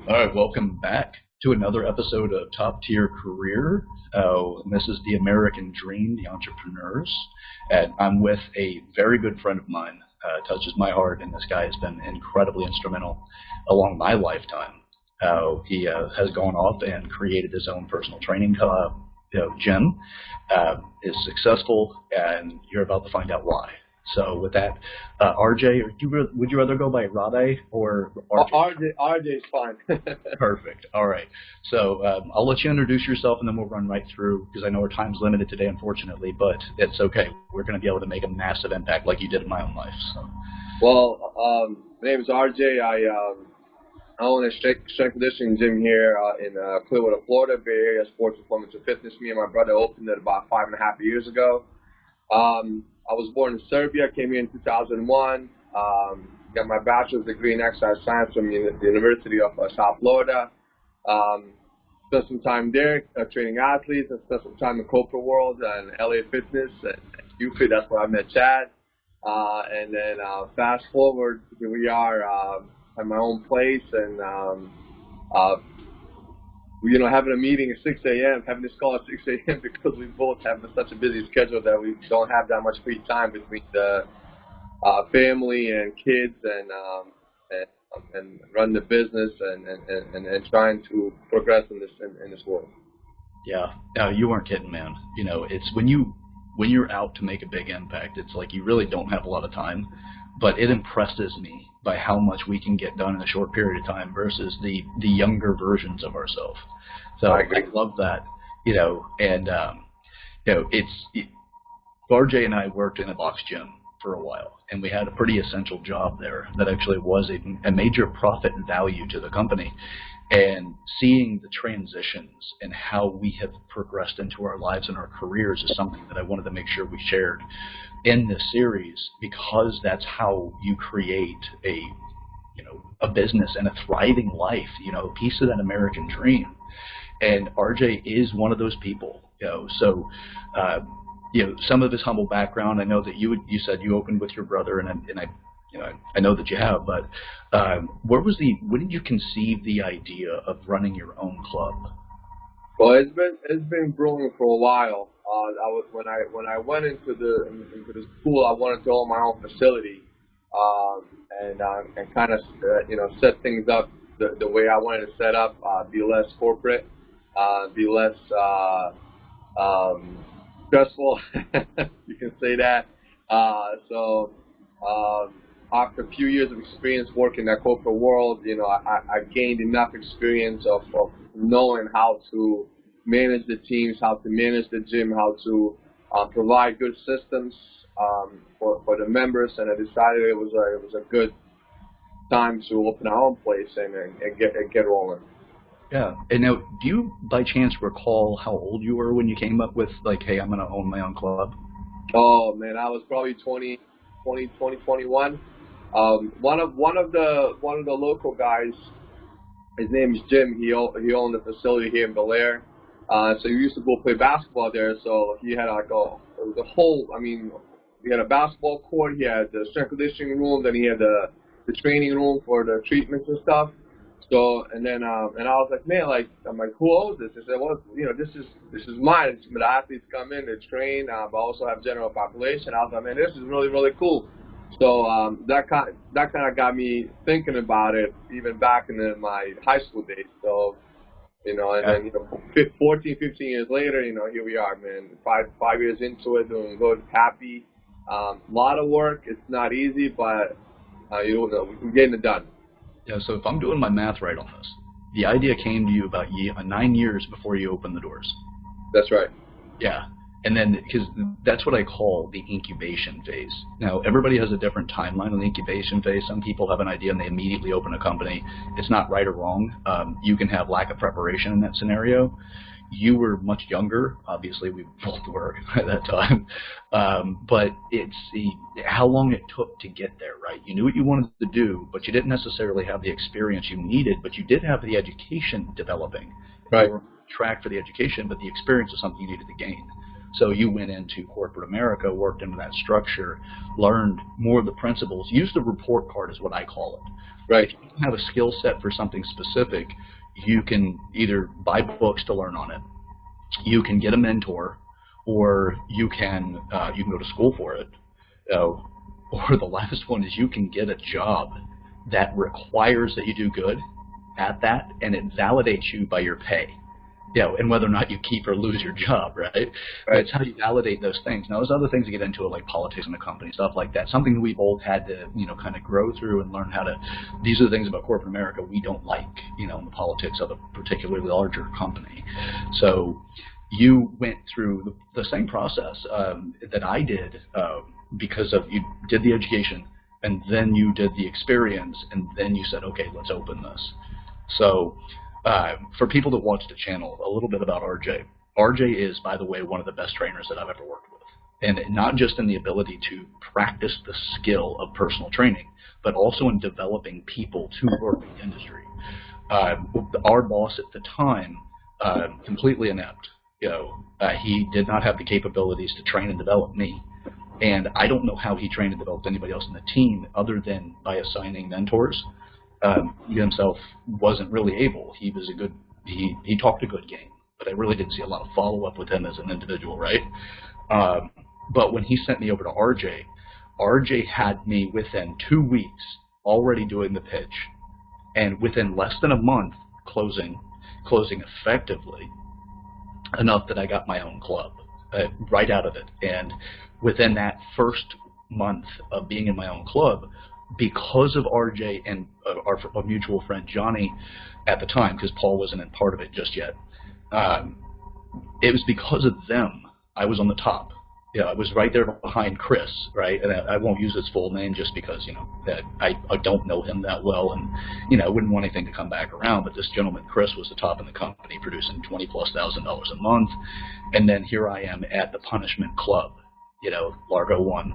All right, welcome back to another episode of Top Tier Career. And this is the American Dream, the entrepreneurs. And I'm with a very good friend of mine. Touches my heart, and this guy has been incredibly instrumental along my lifetime. He has gone off and created his own personal training gym. Is successful, and you're about to find out why. So with that, RJ, would you rather go by Rade or RJ? RJ is fine. Perfect. All right. So I'll let you introduce yourself, and then we'll run right through because I know our time's limited today, unfortunately. But it's okay. We're going to be able to make a massive impact like you did in my own life. So. Well, my name is RJ. I own a strength conditioning gym here in Clearwater, Florida, Bay Area Sports Performance and Fitness. Me and my brother opened it about 5.5 years ago. I was born in Serbia, came here in 2001, got my bachelor's degree in exercise science from the University of South Florida. Spent some time there training athletes, and spent some time in corporate world and LA Fitness and UFIT. That's where I met Chad. And then fast forward, here we are at my own place, and having a meeting at 6 a.m., having this call at 6 a.m. because we both have such a busy schedule that we don't have that much free time between the family and kids and run the business and trying to progress in this world. Yeah, no, you weren't kidding, man. It's when you're out to make a big impact, it's like you really don't have a lot of time. But it impresses me by how much we can get done in a short period of time versus the younger versions of ourselves. So I love that, RJ and I worked in a box gym for a while, and we had a pretty essential job there that actually was a major profit and value to the company. And seeing the transitions and how we have progressed into our lives and our careers is something that I wanted to make sure we shared in this series, because that's how you create a business and a thriving life, a piece of that American dream. And RJ is one of those people, so some of his humble background. I know that you said you opened with your brother, and I know that you have, but when did you conceive the idea of running your own club? Well, it's been brewing for a while. When I went into the school, I wanted to own my own facility, and kind of set things up the way I wanted to set up, be less corporate, be less stressful. You can say that. After a few years of experience working in that corporate world, I gained enough experience of knowing how to manage the teams, how to manage the gym, how to provide good systems for the members, and I decided it was a good time to open our own place and get rolling. Yeah. And now, do you by chance recall how old you were when you came up with, like, hey, I'm going to own my own club? Oh, man, I was probably 21. One of the local guys, his name is Jim. He owned a facility here in Bel Air. So he used to go play basketball there. So he had he had a basketball court. He had the strength conditioning room. Then he had the training room for the treatments and stuff. So and I was like, man, who owns this? He said, well, this is mine. The athletes come in, they train, but also have general population. I was like, man, this is really, really cool. So that kind of got me thinking about it even back in my high school days. So, and then 14, 15 years later, here we are, man. Five years into it, doing good, happy. A lot of work. It's not easy, but we're getting it done. Yeah. So if I'm doing my math right on this, the idea came to you about 9 years before you opened the doors. That's right. Yeah. And then, because that's what I call the incubation phase. Now, everybody has a different timeline on the incubation phase. Some people have an idea and they immediately open a company. It's not right or wrong. You can have lack of preparation in that scenario. You were much younger. Obviously, we both were at that time. But it's how long it took to get there, right? You knew what you wanted to do, but you didn't necessarily have the experience you needed, but you did have the education developing. Right. You were on track for the education, but the experience was something you needed to gain. So you went into corporate America, worked into that structure, learned more of the principles, used the report card is what I call it. Right. If you have a skill set for something specific, you can either buy books to learn on it, you can get a mentor, or you can go to school for it. Or the last one is you can get a job that requires that you do good at that, and it validates you by your pay. And whether or not you keep or lose your job, right? That's how you validate those things. Now, there's other things to get into, like politics in the company, stuff like that. Something that we both had to, kind of grow through and learn how to. These are the things about corporate America we don't like, in the politics of a particularly larger company. So you went through the same process that I did because of you did the education, and then you did the experience, and then you said, okay, let's open this. So for people that watch the channel, a little bit about RJ. RJ is, by the way, one of the best trainers that I've ever worked with. And not just in the ability to practice the skill of personal training, but also in developing people to work in the industry. Our boss at the time, completely inept. He did not have the capabilities to train and develop me. And I don't know how he trained and developed anybody else in the team other than by assigning mentors. He himself wasn't really able. He was he talked a good game, but I really didn't see a lot of follow-up with him as an individual, right? But when he sent me over to RJ had me within 2 weeks already doing the pitch, and within less than a month closing effectively enough that I got my own club right out of it. And within that first month of being in my own club, because of RJ and our mutual friend Johnny at the time, because Paul wasn't in part of it just yet, it was because of them I was on the top. I was right there behind Chris, right? And I won't use his full name just because, that I don't know him that well, and, I wouldn't want anything to come back around. But this gentleman, Chris, was the top in the company, producing $20,000+ a month. And then here I am at the Punishment Club. Largo 1.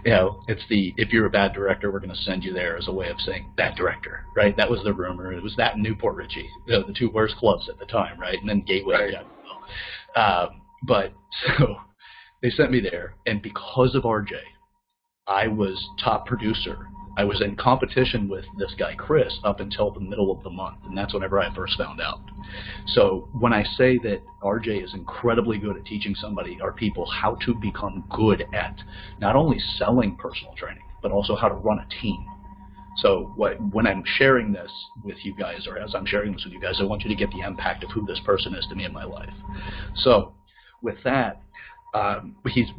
It's if you're a bad director, we're going to send you there as a way of saying bad director, right? That was the rumor. It was that and Newport Richie, the two worst clubs at the time, right? And then Gateway. Right. But so they sent me there, and because of RJ, I was top producer. I was in competition with this guy, Chris, up until the middle of the month, and that's whenever I first found out. So when I say that RJ is incredibly good at teaching somebody or people how to become good at not only selling personal training, but also how to run a team. So when I'm sharing this with you guys, or as I'm sharing this with you guys, I want you to get the impact of who this person is to me in my life. So with that,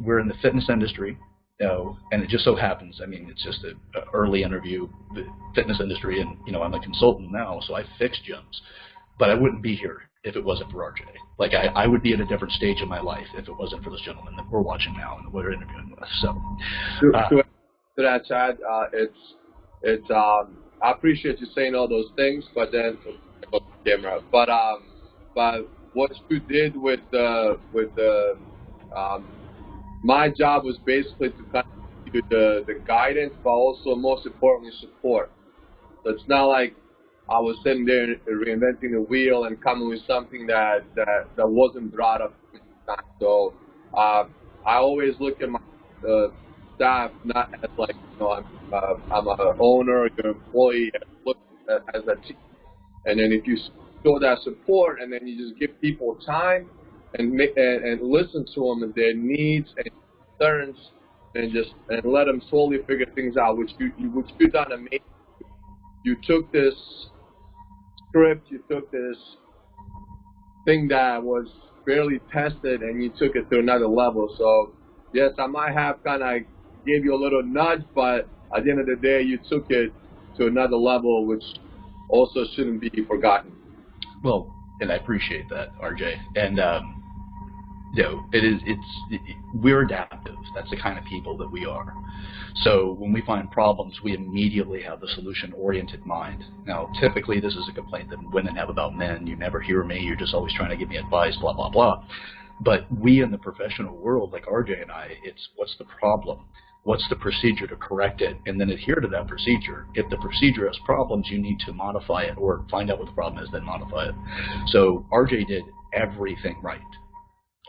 we're in the fitness industry. And it just so happens, it's just an early interview, the fitness industry, and, I'm a consultant now, so I fix gyms. But I wouldn't be here if it wasn't for RJ. Like, I would be at a different stage in my life if it wasn't for this gentleman that we're watching now and we're interviewing with. So, to that, Chad, I appreciate you saying all those things, but then, but what you did with my job was basically to kind of give you the guidance, but also most importantly support. So it's not like I was sitting there reinventing the wheel and coming with something that wasn't brought up. So I always look at my staff not as like I'm an owner, you're an employee, look as a team. And then if you show that support, and then you just give people time and listen to them and their needs and concerns, and let them slowly figure things out, which you've done amazing. You took this script, you took this thing that was barely tested, and you took it to another level. So yes, I might have kind of gave you a little nudge, but at the end of the day, you took it to another level, which also shouldn't be forgotten. Well, and I appreciate that, RJ. And we're adaptive. That's the kind of people that we are. So when we find problems, we immediately have the solution-oriented mind. Now, typically, this is a complaint that women have about men. You never hear me. You're just always trying to give me advice, blah, blah, blah. But we in the professional world, like RJ and I, it's what's the problem? What's the procedure to correct it? And then adhere to that procedure. If the procedure has problems, you need to modify it, or find out what the problem is, then modify it. So RJ did everything right.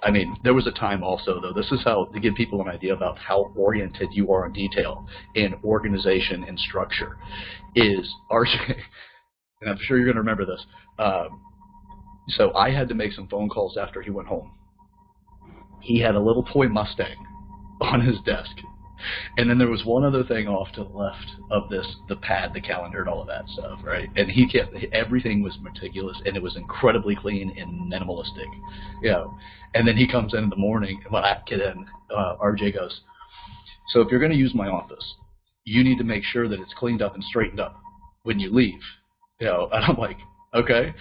I mean, there was a time also, though, this is how, to give people an idea about how oriented you are in detail in organization and structure, is RJ, and I'm sure you're going to remember this. So I had to make some phone calls after he went home. He had a little toy Mustang on his desk. And then there was one other thing off to the left of this, the pad, the calendar, and all of that stuff, right? And he kept, everything was meticulous, and it was incredibly clean and minimalistic, you know. And then he comes in the morning, and when I get in, RJ goes, so if you're going to use my office, you need to make sure that it's cleaned up and straightened up when you leave, you know. And I'm like, okay.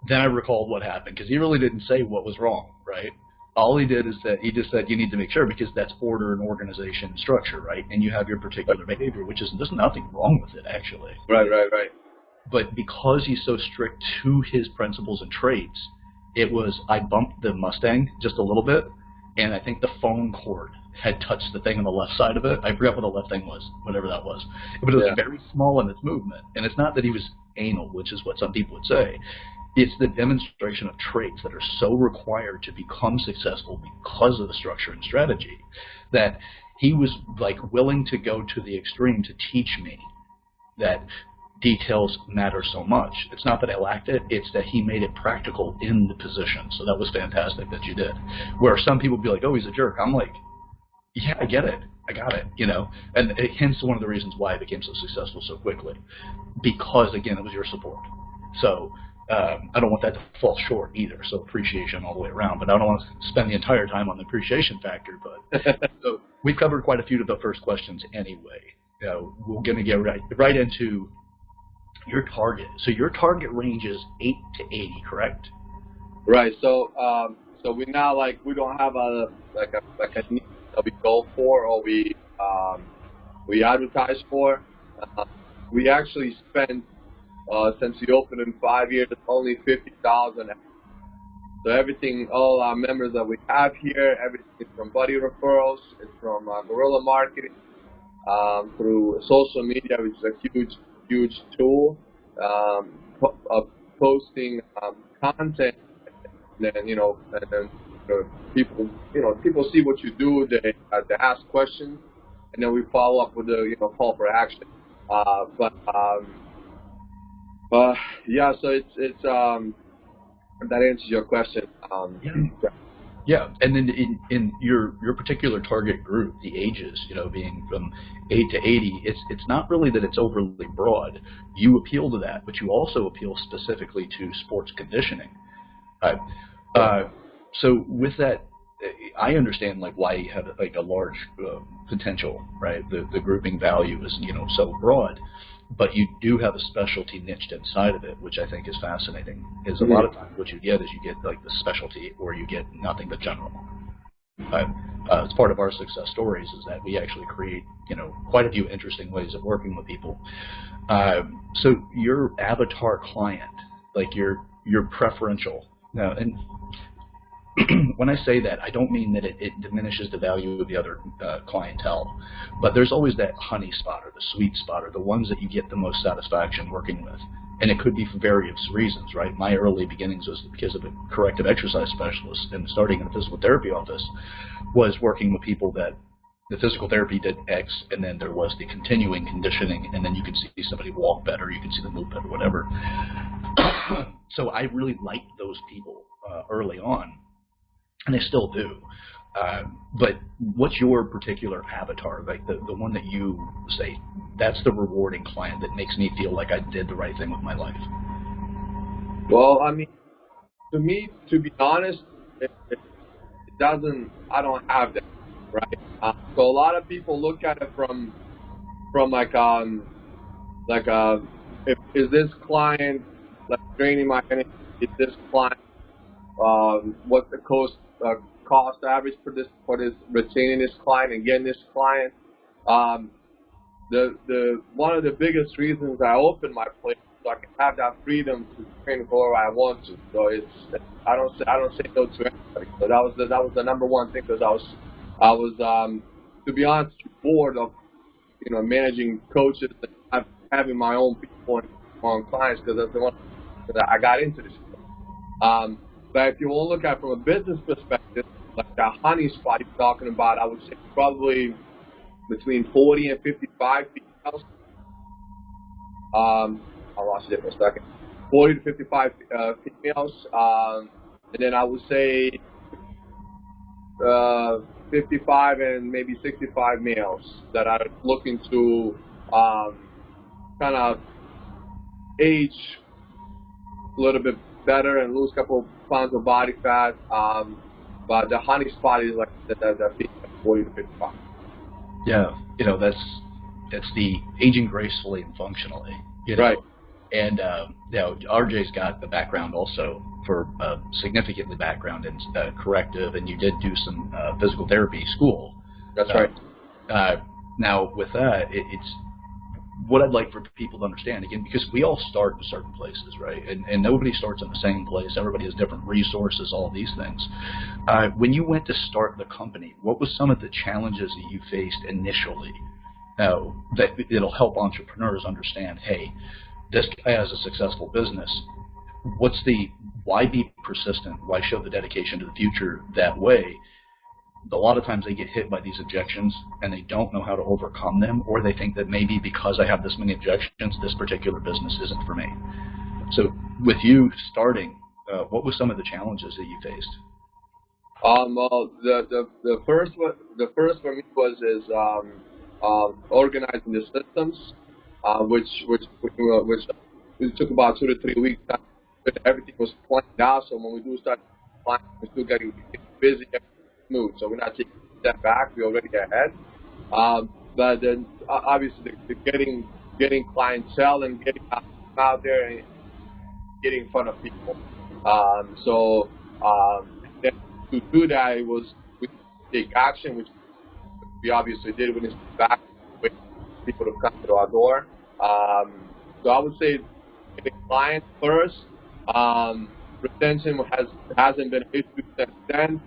Then I recalled what happened, because he really didn't say what was wrong, right? All he did is that he just said you need to make sure, because that's order and organization and structure, right? And you have your particular behavior, which is, there's nothing wrong with it, actually. Right. But because he's so strict to his principles and traits, it was, I bumped the Mustang just a little bit, and I think the phone cord had touched the thing on the left side of it. I forgot what the left thing was, whatever that was. But it was very small in its movement. And it's not that he was anal, which is what some people would say. It's the demonstration of traits that are so required to become successful because of the structure and strategy that he was like willing to go to the extreme to teach me that details matter so much. It's not that I lacked it, it's that he made it practical in the position. So that was fantastic that you did. Where some people would be like, oh, he's a jerk. I'm like, yeah, I get it. I got it, you know. And hence one of the reasons why I became so successful so quickly. Because, again, it was your support. So I don't want that to fall short either. So appreciation all the way around. But I don't want to spend the entire time on the appreciation factor. But so we've covered quite a few of the first questions anyway. We're going to get right into your target. So your target range is 8 to 80, correct? Right. So we now, like, we don't have a need that we go for or we advertise for. We actually spent since we opened in 5 years, only $50,000. So everything, all our members that we have here, everything is from buddy referrals. It's from guerrilla marketing, through social media, which is a huge tool, posting content. And then people see what you do. They ask questions, and then we follow up with the call for action. Yeah, so it's that answers your question. Yeah, and then in your particular target group, the ages, being from 8 to 80, it's not really that it's overly broad. You appeal to that, but you also appeal specifically to sports conditioning. So with that, I understand why you have a large potential, right? The grouping value is so broad. But you do have a specialty niched inside of it, which I think is fascinating. Is a lot of times what you get is you get the specialty, or you get nothing but general. It's part of our success stories is that we actually create quite a few interesting ways of working with people. So your avatar client, your preferential now, and when I say that, I don't mean that it diminishes the value of the other clientele, but there's always that honey spot or the sweet spot or the ones that you get the most satisfaction working with. And it could be for various reasons, right? My early beginnings was because of a corrective exercise specialist, and starting in a physical therapy office was working with people that the physical therapy did X, and then there was the continuing conditioning, and then you could see somebody walk better, you could see them move better, whatever. So I really liked those people early on. And I still do. But what's your particular avatar, the one that you say, that's the rewarding client that makes me feel like I did the right thing with my life? Well, I mean, to me, to be honest, it doesn't, I don't have that, right? So a lot of people look at it from is this client draining my energy? Is this client, what the cost average for this retaining this client and getting this client. The one of the biggest reasons I opened my place so I can have that freedom to train whoever I want to. So I don't say no to anybody. So that was the number one thing, because I was to be honest, bored of managing coaches and having my own people and my own clients, because that's the one that I got into this. But if you want to look at it from a business perspective, like that honey spot you're talking about, I would say probably between 40 and 55 females. I lost it for a second. 40 to 55 females, and then I would say 55 and maybe 65 males that are looking to kind of age a little bit better and lose a couple pounds of body fat. But the honey spot is like the 40 to 55. Yeah, that's the aging gracefully and functionally, Right. And RJ's got the background also for significantly background in corrective, and you did do some physical therapy school. That's right. Now with that, it's what I'd like for people to understand, again, because we all start in certain places, right? And nobody starts in the same place. Everybody has different resources, all these things. When you went to start the company, what was some of the challenges that you faced initially that it'll help entrepreneurs understand, hey, this guy has a successful business. Why be persistent? Why show the dedication to the future that way? A lot of times they get hit by these objections and they don't know how to overcome them, or they think that maybe because I have this many objections, this particular business isn't for me. So with you starting, what were some of the challenges that you faced? Well, the first for me was organizing the systems, which took about 2 to 3 weeks. Everything was planned out, so when we do start planning, we're still getting busy, smooth. So we're not taking a step back; we're already ahead. But then obviously, the getting clientele and getting out there and getting in front of people. Then to do that, it was we take action, which we obviously did when it's back, with people to come to our door. So I would say getting clients first. Retention hasn't been an issue since then,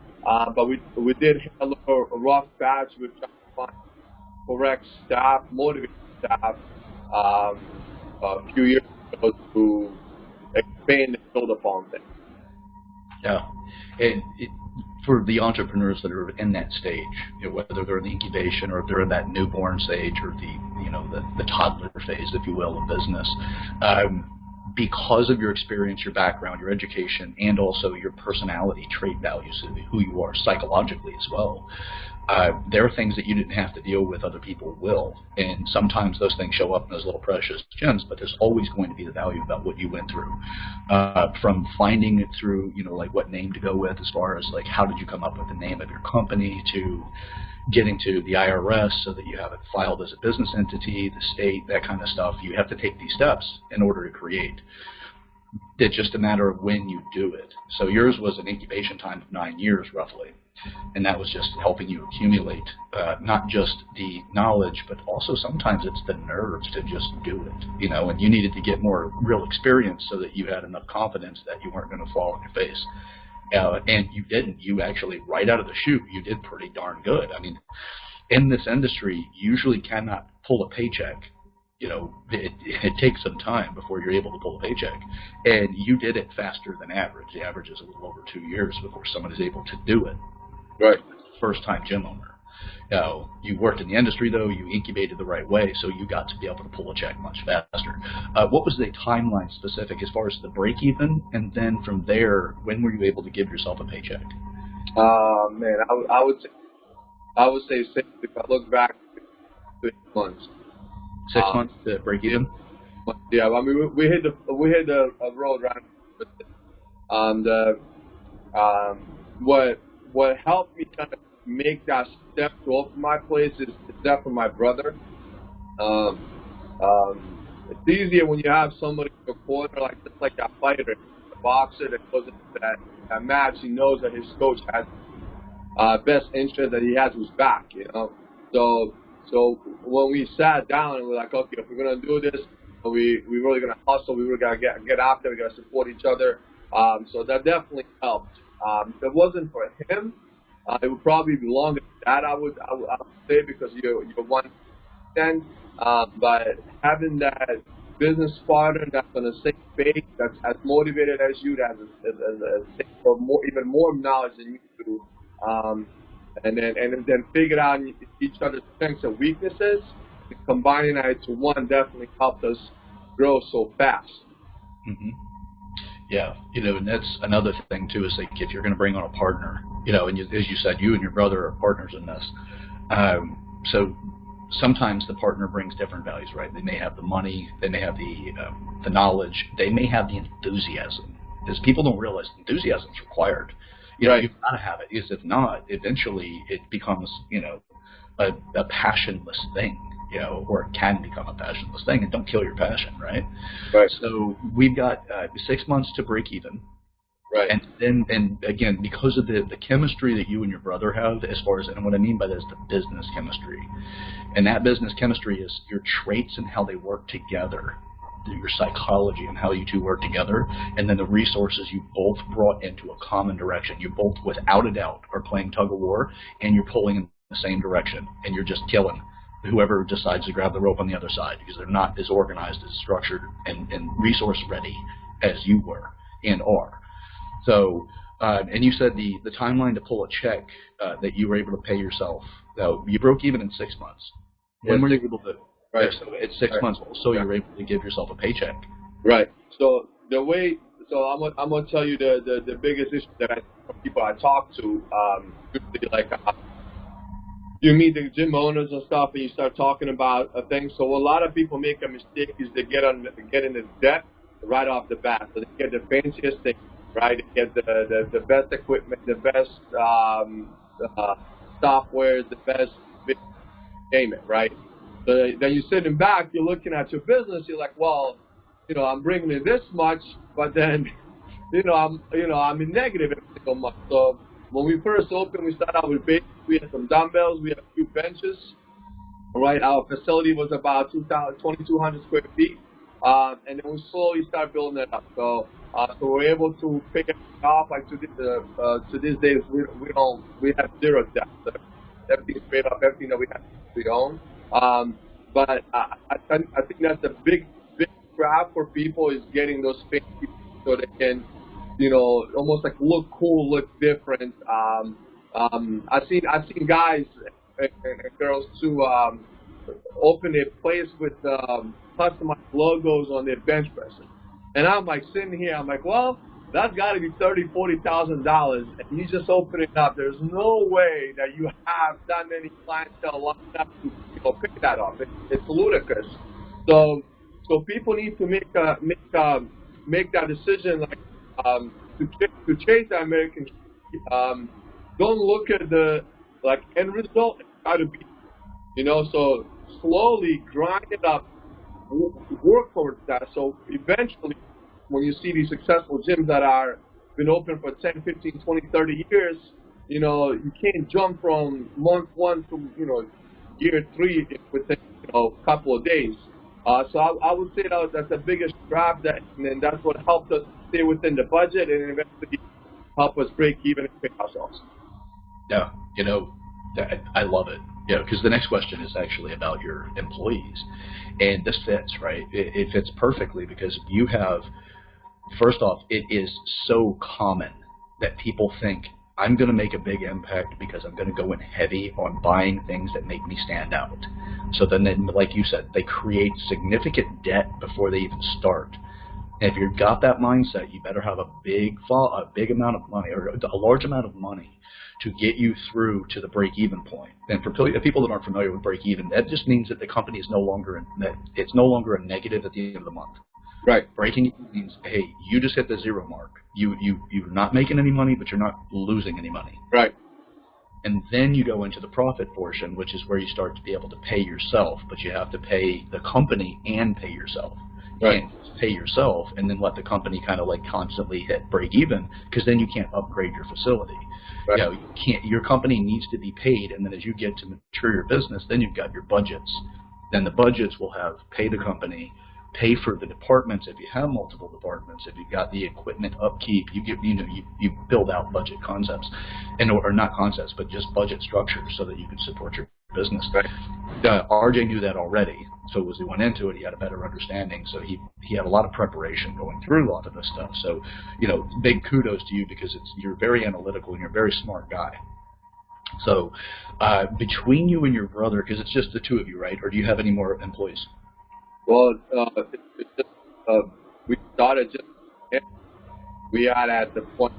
but we did hit a little rough patch with trying to find correct staff, motivated staff, a few years ago to expand and build upon things. Yeah, and for the entrepreneurs that are in that stage, whether they're in the incubation or if they're in that newborn stage or the toddler phase, if you will, of business, because of your experience, your background, your education, and also your personality trait values, who you are psychologically as well, there are things that you didn't have to deal with, other people will. And sometimes those things show up in those little precious gems, but there's always going to be the value about what you went through. From finding it through, like what name to go with, as far as like how did you come up with the name of your company, to getting to the IRS so that you have it filed as a business entity, the state, that kind of stuff. You have to take these steps in order to create. It's just a matter of when you do it. So yours was an incubation time of 9 years, roughly. And that was just helping you accumulate not just the knowledge, but also sometimes it's the nerves to just do it, and you needed to get more real experience so that you had enough confidence that you weren't going to fall on your face. And you didn't. You actually, right out of the chute, you did pretty darn good. I mean, in this industry, you usually cannot pull a paycheck. It takes some time before you're able to pull a paycheck. And you did it faster than average. The average is a little over 2 years before someone is able to do it. Right. First-time gym owner. You worked in the industry, though. You incubated the right way, so you got to be able to pull a check much faster. What was the timeline specific as far as the break-even? And then from there, when were you able to give yourself a paycheck? Man, I would say if I look back, 6 months. 6 months to break even? Yeah, I mean, we hit the road right. What helped me kind of make that step to open my place is that from my brother. It's easier when you have somebody in your corner, just like that fighter, the boxer that goes into that match. He knows that his coach has best interest, that he has his back, So when we sat down and we're like, okay, if we're gonna do this, we really gonna hustle. We really gotta get out there. We gotta support each other. So that definitely helped. If it wasn't for him, it would probably be longer than that. I would say, because you're 110. But having that business partner that's on the same page, that's as motivated as you, that has or more, even more knowledge than you do, and then figure out each other's strengths and weaknesses. Combining that into one definitely helped us grow so fast. Mm-hmm. Yeah, and that's another thing too, is like if you're going to bring on a partner, and as you said, you and your brother are partners in this. So sometimes the partner brings different values, right? They may have the money, they may have the knowledge, they may have the enthusiasm. Because people don't realize enthusiasm is required. Right. You've got to have it. Because if not, eventually it becomes, a passionless thing. Or it can become a passionless thing, and don't kill your passion, right? Right. So we've got 6 months to break even. Right. And again, because of the chemistry that you and your brother have, as far as, and what I mean by that is the business chemistry. And that business chemistry is your traits and how they work together, your psychology and how you two work together, and then the resources you both brought into a common direction. You both, without a doubt, are playing tug of war, and you're pulling in the same direction, and you're just killing whoever decides to grab the rope on the other side, because they're not as organized, as structured, and resource ready as you were and are. So, and you said the timeline to pull a check that you were able to pay yourself, you broke even in 6 months. When were you able to? Right. So it's 6 months, so you're able to give yourself a paycheck. Right. So I'm gonna tell you the biggest issue that people I talk to, like. You meet the gym owners and stuff, and you start talking about things. So a lot of people make a mistake is they get into debt right off the bat. So they get the fanciest thing, right? They get the best equipment, the best software, the best payment, right? So then you're sitting back, you're looking at your business, you're like, well, I'm bringing in this much, but then, I'm in negative every single month. So when we first opened, we started out with basics. We had some dumbbells, we had a few benches. Right, our facility was about 2,200 square feet, and then we slowly started building it up. So we're able to pick it off. Like to this day, we have zero debt. So everything's paid off. Everything that we have, we own. But I think that's a big grab for people, is getting those fancy so they can, almost like look cool, look different. I've seen guys and girls too open a place with customized logos on their bench presses, and I'm like sitting here, I'm like, well, that's got to be $30,000-$40,000, and you just open it up. There's no way that you have that many clientele lined up to pick that up. It's ludicrous. So people need to make that decision, like to chase the American. Don't look at the end result and try to be, so slowly grind it up, work towards that. So eventually, when you see these successful gyms that are been open for 10, 15, 20, 30 years, you can't jump from month 1 to, year 3 within, a couple of days. So I would say that's the biggest grab, and that's what helped us stay within the budget and eventually help us break even and pay ourselves. Yeah, I love it. Because the next question is actually about your employees, and this fits, right? It fits perfectly, because you have, first off, it is so common that people think, I'm going to make a big impact because I'm going to go in heavy on buying things that make me stand out. So then, like you said, they create significant debt before they even start. And if you've got that mindset, you better have a big amount of money, or a large amount of money, to get you through to the break-even point. And for people that aren't familiar with break-even, that just means that the company is no longer a negative at the end of the month. Right. Breaking even means, hey, you just hit the zero mark. You're not making any money, but you're not losing any money. Right. And then you go into the profit portion, which is where you start to be able to pay yourself, but you have to pay the company and pay yourself. Right. You can't pay yourself and then let the company kind of like constantly hit break even, because then you can't upgrade your facility. Right. You can't. Your company needs to be paid, and then as you get to mature your business, then you've got your budgets. Then the budgets will have pay the company, pay for the departments if you have multiple departments. If you've got the equipment upkeep, you build out budget concepts, or not concepts, but just budget structures so that you can support your business. Right. RJ knew that already, So as he went into it, he had a better understanding. So he had a lot of preparation going through a lot of this stuff. So, big kudos to you because you're very analytical and you're a very smart guy. So between you and your brother, because it's just the two of you, right? Or do you have any more employees? Well, it's just, we started just, we had at the point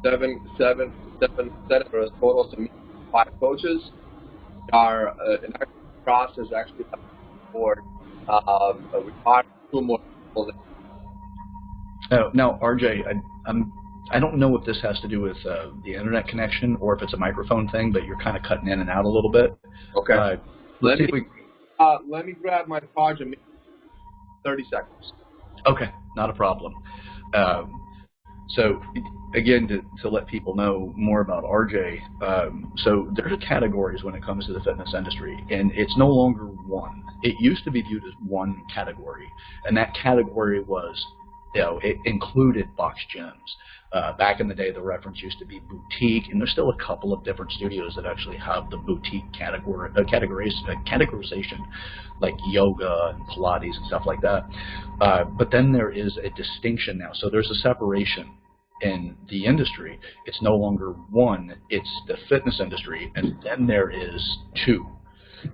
seven for a total, so 5 coaches. Our process actually board. We hired 2 more people. Now, RJ, I don't know if this has to do with the internet connection or if it's a microphone thing, but you're kind of cutting in and out a little bit. Okay. Let me grab my charger. 30 seconds. Okay, not a problem. So, again, to let people know more about RJ, so there's categories when it comes to the fitness industry, and it's no longer one. It used to be viewed as one category, and that category was, it included box gyms. Back in the day, the reference used to be boutique, and there's still a couple of different studios that actually have the boutique categorization, like yoga and Pilates and stuff like that. But then there is a distinction now. So there's a separation in the industry. It's no longer one, it's the fitness industry, and then there is 2,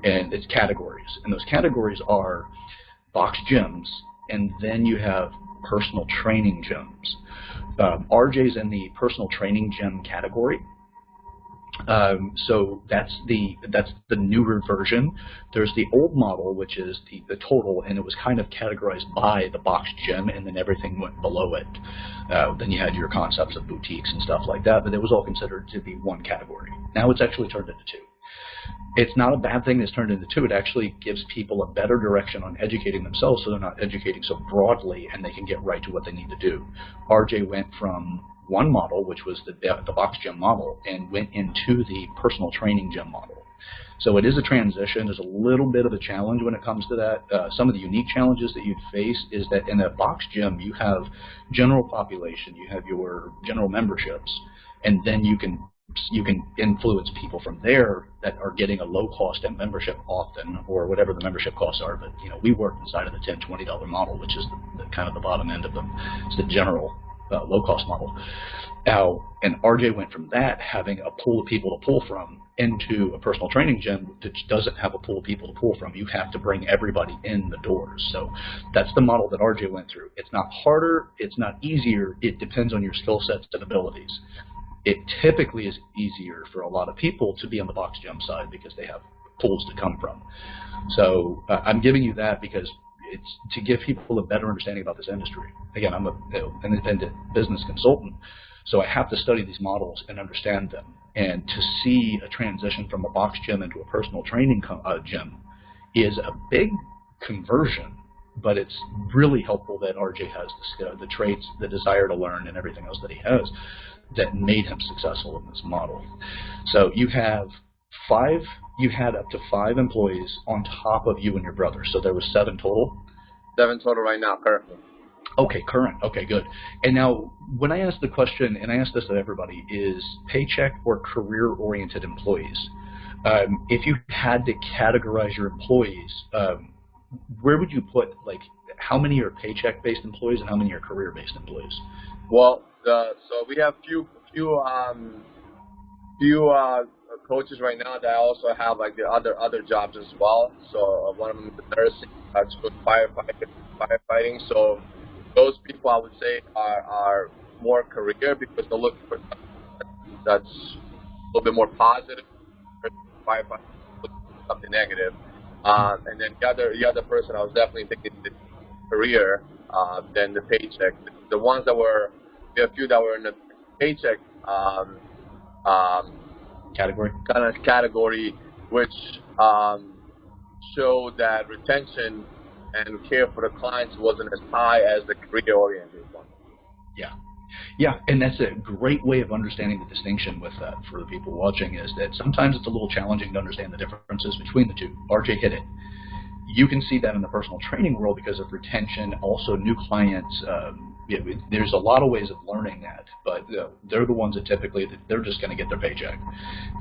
and it's categories. And those categories are box gyms, and then you have personal training gyms. RJ's in the personal training gym category. So that's the newer version. There's the old model, which is the total, and it was kind of categorized by the box gym, and then everything went below it. Then you had your concepts of boutiques and stuff like that, but it was all considered to be one category. Now it's actually turned into 2. It's not a bad thing that's turned into 2. It actually gives people a better direction on educating themselves, so they're not educating so broadly, and they can get right to what they need to do. RJ went from one model, which was the box gym model, and went into the personal training gym model. So it is a transition. There's a little bit of a challenge when it comes to that. Some of the unique challenges that you'd face is that in a box gym, you have general population, you have your general memberships, and then you can influence people from there that are getting a low-cost membership often, or whatever the membership costs are. But we work inside of the $10, $20 model, which is the kind of the bottom end of them. It's the general low-cost model. Now, and RJ went from that, having a pool of people to pull from, into a personal training gym that doesn't have a pool of people to pull from. You have to bring everybody in the doors. So that's the model that RJ went through. It's not harder. It's not easier. It depends on your skill sets and abilities. It typically is easier for a lot of people to be on the box gym side because they have pools to come from. So I'm giving you that because it's to give people a better understanding about this industry. Again, I'm an independent business consultant, so I have to study these models and understand them. And to see a transition from a box gym into a personal training gym is a big conversion, but it's really helpful that RJ has the traits, the desire to learn, and everything else that he has that made him successful in this model. So you had up to 5 employees on top of you and your brother. So there was 7 total? 7 total right now, currently. Okay, current. Okay, good. And now, when I ask the question, and I ask this to everybody, is paycheck or career-oriented employees? If you had to categorize your employees, where would you put, like, how many are paycheck-based employees and how many are career-based employees? Well, so we have few coaches right now that also have like the other jobs as well. So one of them is nursing, that's good firefighting. So those people I would say are more career because they're looking for something that's a little bit more positive. Firefighting, something negative. And then the other person I was definitely thinking the career than the paycheck. The ones that were, we have a few that were in the paycheck category, which showed that retention and care for the clients wasn't as high as the career-oriented one. Yeah, and that's a great way of understanding the distinction with that for the people watching is that sometimes it's a little challenging to understand the differences between the two. RJ hit it. You can see that in the personal training world because of retention, also new clients, there's a lot of ways of learning that, but they're the ones that typically they're just going to get their paycheck,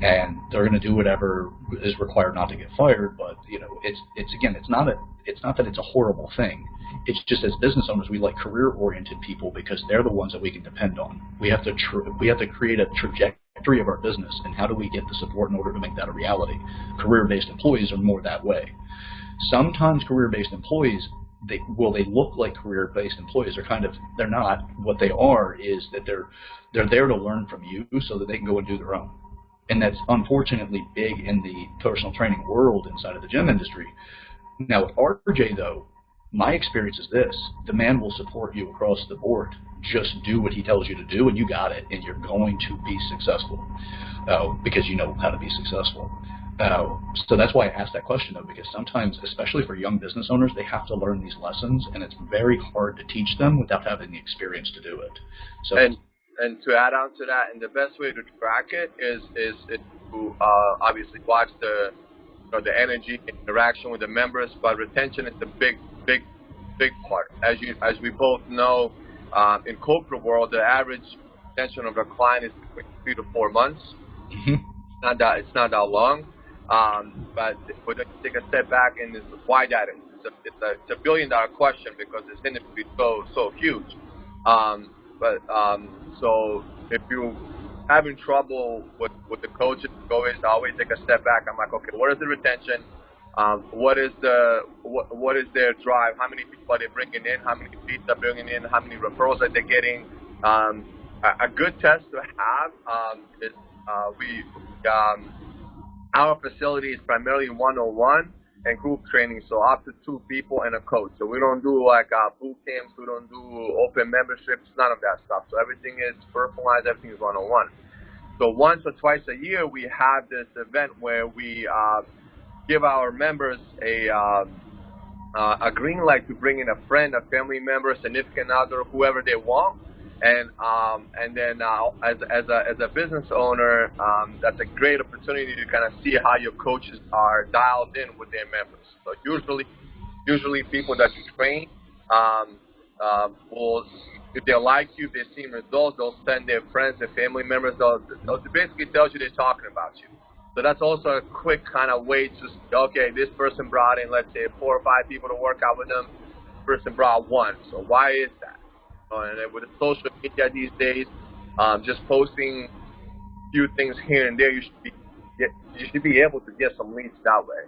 and they're going to do whatever is required not to get fired. But it's again, it's not that it's a horrible thing. It's just as business owners, we like career-oriented people because they're the ones that we can depend on. We have to create a trajectory of our business, and how do we get the support in order to make that a reality? Career-based employees are more that way. Sometimes career-based employees, they look like career-based employees. They're not. What they are is that they're there to learn from you so that they can go and do their own. And that's unfortunately big in the personal training world inside of the gym industry. Now with RJ though, my experience is this: the man will support you across the board. Just do what he tells you to do, and you got it, and you're going to be successful because you know how to be successful. So that's why I asked that question, though, because sometimes, especially for young business owners, they have to learn these lessons, and it's very hard to teach them without having the experience to do it. So, and to add on to that, and the best way to track it is to obviously watch the energy interaction with the members, but retention is the big part. As we both know, in corporate world, the average retention of a client is between 3 to 4 months. Mm-hmm. It's not that long. But if you take a step back, and why that is. It's a $1 billion question because this industry is so huge. So if you're having trouble with the coaches, I always take a step back. I'm like, okay, what is the retention? What is their drive? How many people are they bringing in? How many leads are bringing in? How many referrals are they getting? A good test to have is our facility is primarily one-on-one and group training, so up to 2 people and a coach. So we don't do like boot camps, we don't do open memberships, none of that stuff. So everything is personalized, everything is one-on-one. So once or twice a year, we have this event where we give our members a green light to bring in a friend, a family member, a significant other, whoever they want. And then as a business owner, that's a great opportunity to kind of see how your coaches are dialed in with their members. So usually people that you train will, if they like you, if they've seen results, they'll send their friends, their family members. They'll basically tell you they're talking about you. So that's also a quick kind of way to, okay, this person brought in, let's say, 4 or 5 people to work out with them. This person brought 1. So why is that? And with the social media these days, just posting a few things here and there, you should be able to get some leads that way.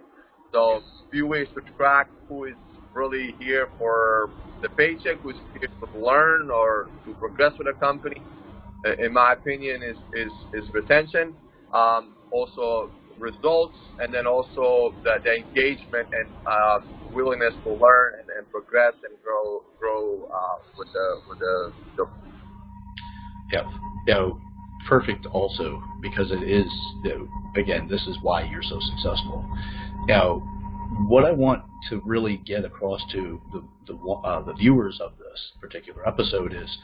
So a few ways to track who is really here for the paycheck, who's here to learn or to progress with a company, in my opinion, is retention, also results, and then also the engagement and willingness to learn and progress and grow with the yeah, perfect also, because it is, again, this is why you're so successful. Now, what I want to really get across to the viewers of this particular episode is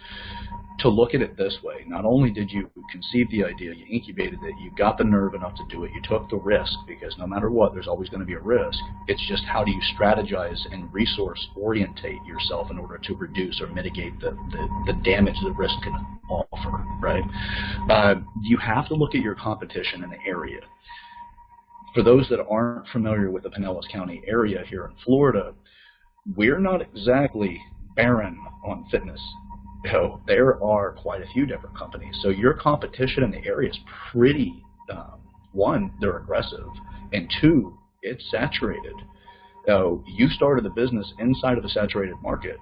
to look at it this way. Not only did you conceive the idea, you incubated it, you got the nerve enough to do it, you took the risk, because no matter what, there's always going to be a risk. It's just how do you strategize and resource orientate yourself in order to reduce or mitigate the damage the risk can offer, right? You have to look at your competition in the area. For those that aren't familiar with the Pinellas County area here in Florida, we're not exactly barren on fitness. There are quite a few different companies. So your competition in the area is pretty, 1, they're aggressive, and 2, it's saturated. You started the business inside of a saturated market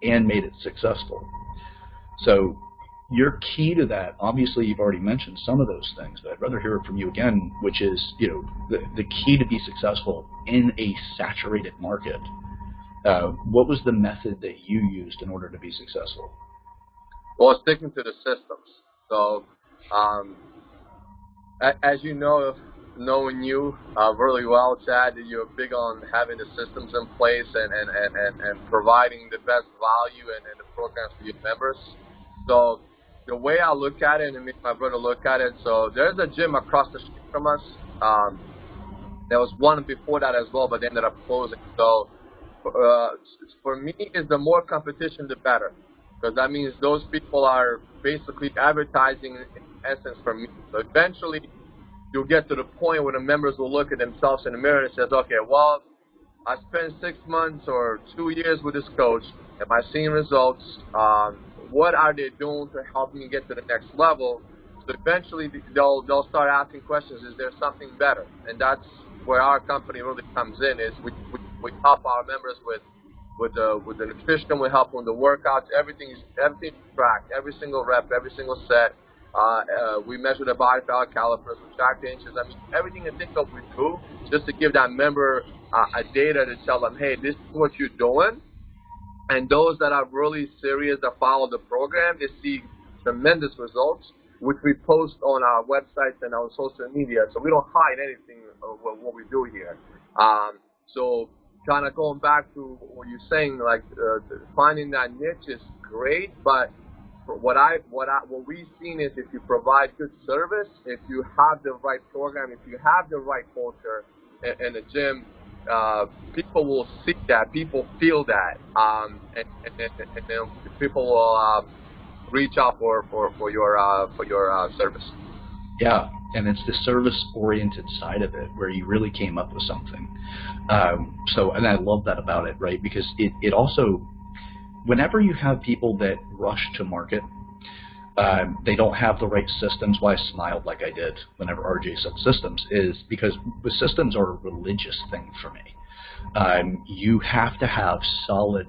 and made it successful. So your key to that, obviously you've already mentioned some of those things, but I'd rather hear it from you again, which is, the key to be successful in a saturated market. What was the method that you used in order to be successful? Well, sticking to the systems. So, as you know, knowing you really well, Chad, you're big on having the systems in place and providing the best value and the programs for your members. So the way I look at it, and me and my brother look at it, so there's a gym across the street from us. There was one before that as well, but they ended up closing. So for me, is the more competition, the better. because that means those people are basically advertising in essence for me. So eventually, you'll get to the point where the members will look at themselves in the mirror and says, okay, well, I spent 6 months or 2 years with this coach. Am I seeing results? What are they doing to help me get to the next level? So eventually they'll start asking questions. Is there something better? And that's where our company really comes in. Is we help our members with the nutrition. We help them with the workouts. Everything is tracked. Every single rep, every single set. We measure the body fat calipers, we track the inches. I mean, everything you think of we do just to give that member a data to tell them, hey, this is what you're doing. And those that are really serious that follow the program, they see tremendous results, which we post on our websites and our social media. So we don't hide anything of what we do here. So kind of going back to what you're saying, like finding that niche is great, but what we've seen is if you provide good service, if you have the right program, if you have the right culture in the gym, people will see that, people feel that, and then people will reach out for your service. Yeah, and it's the service-oriented side of it where you really came up with something. And I love that about it, right? Because it also, whenever you have people that rush to market, they don't have the right systems. Why I smiled like I did whenever RJ said systems is because the systems are a religious thing for me. You have to have solid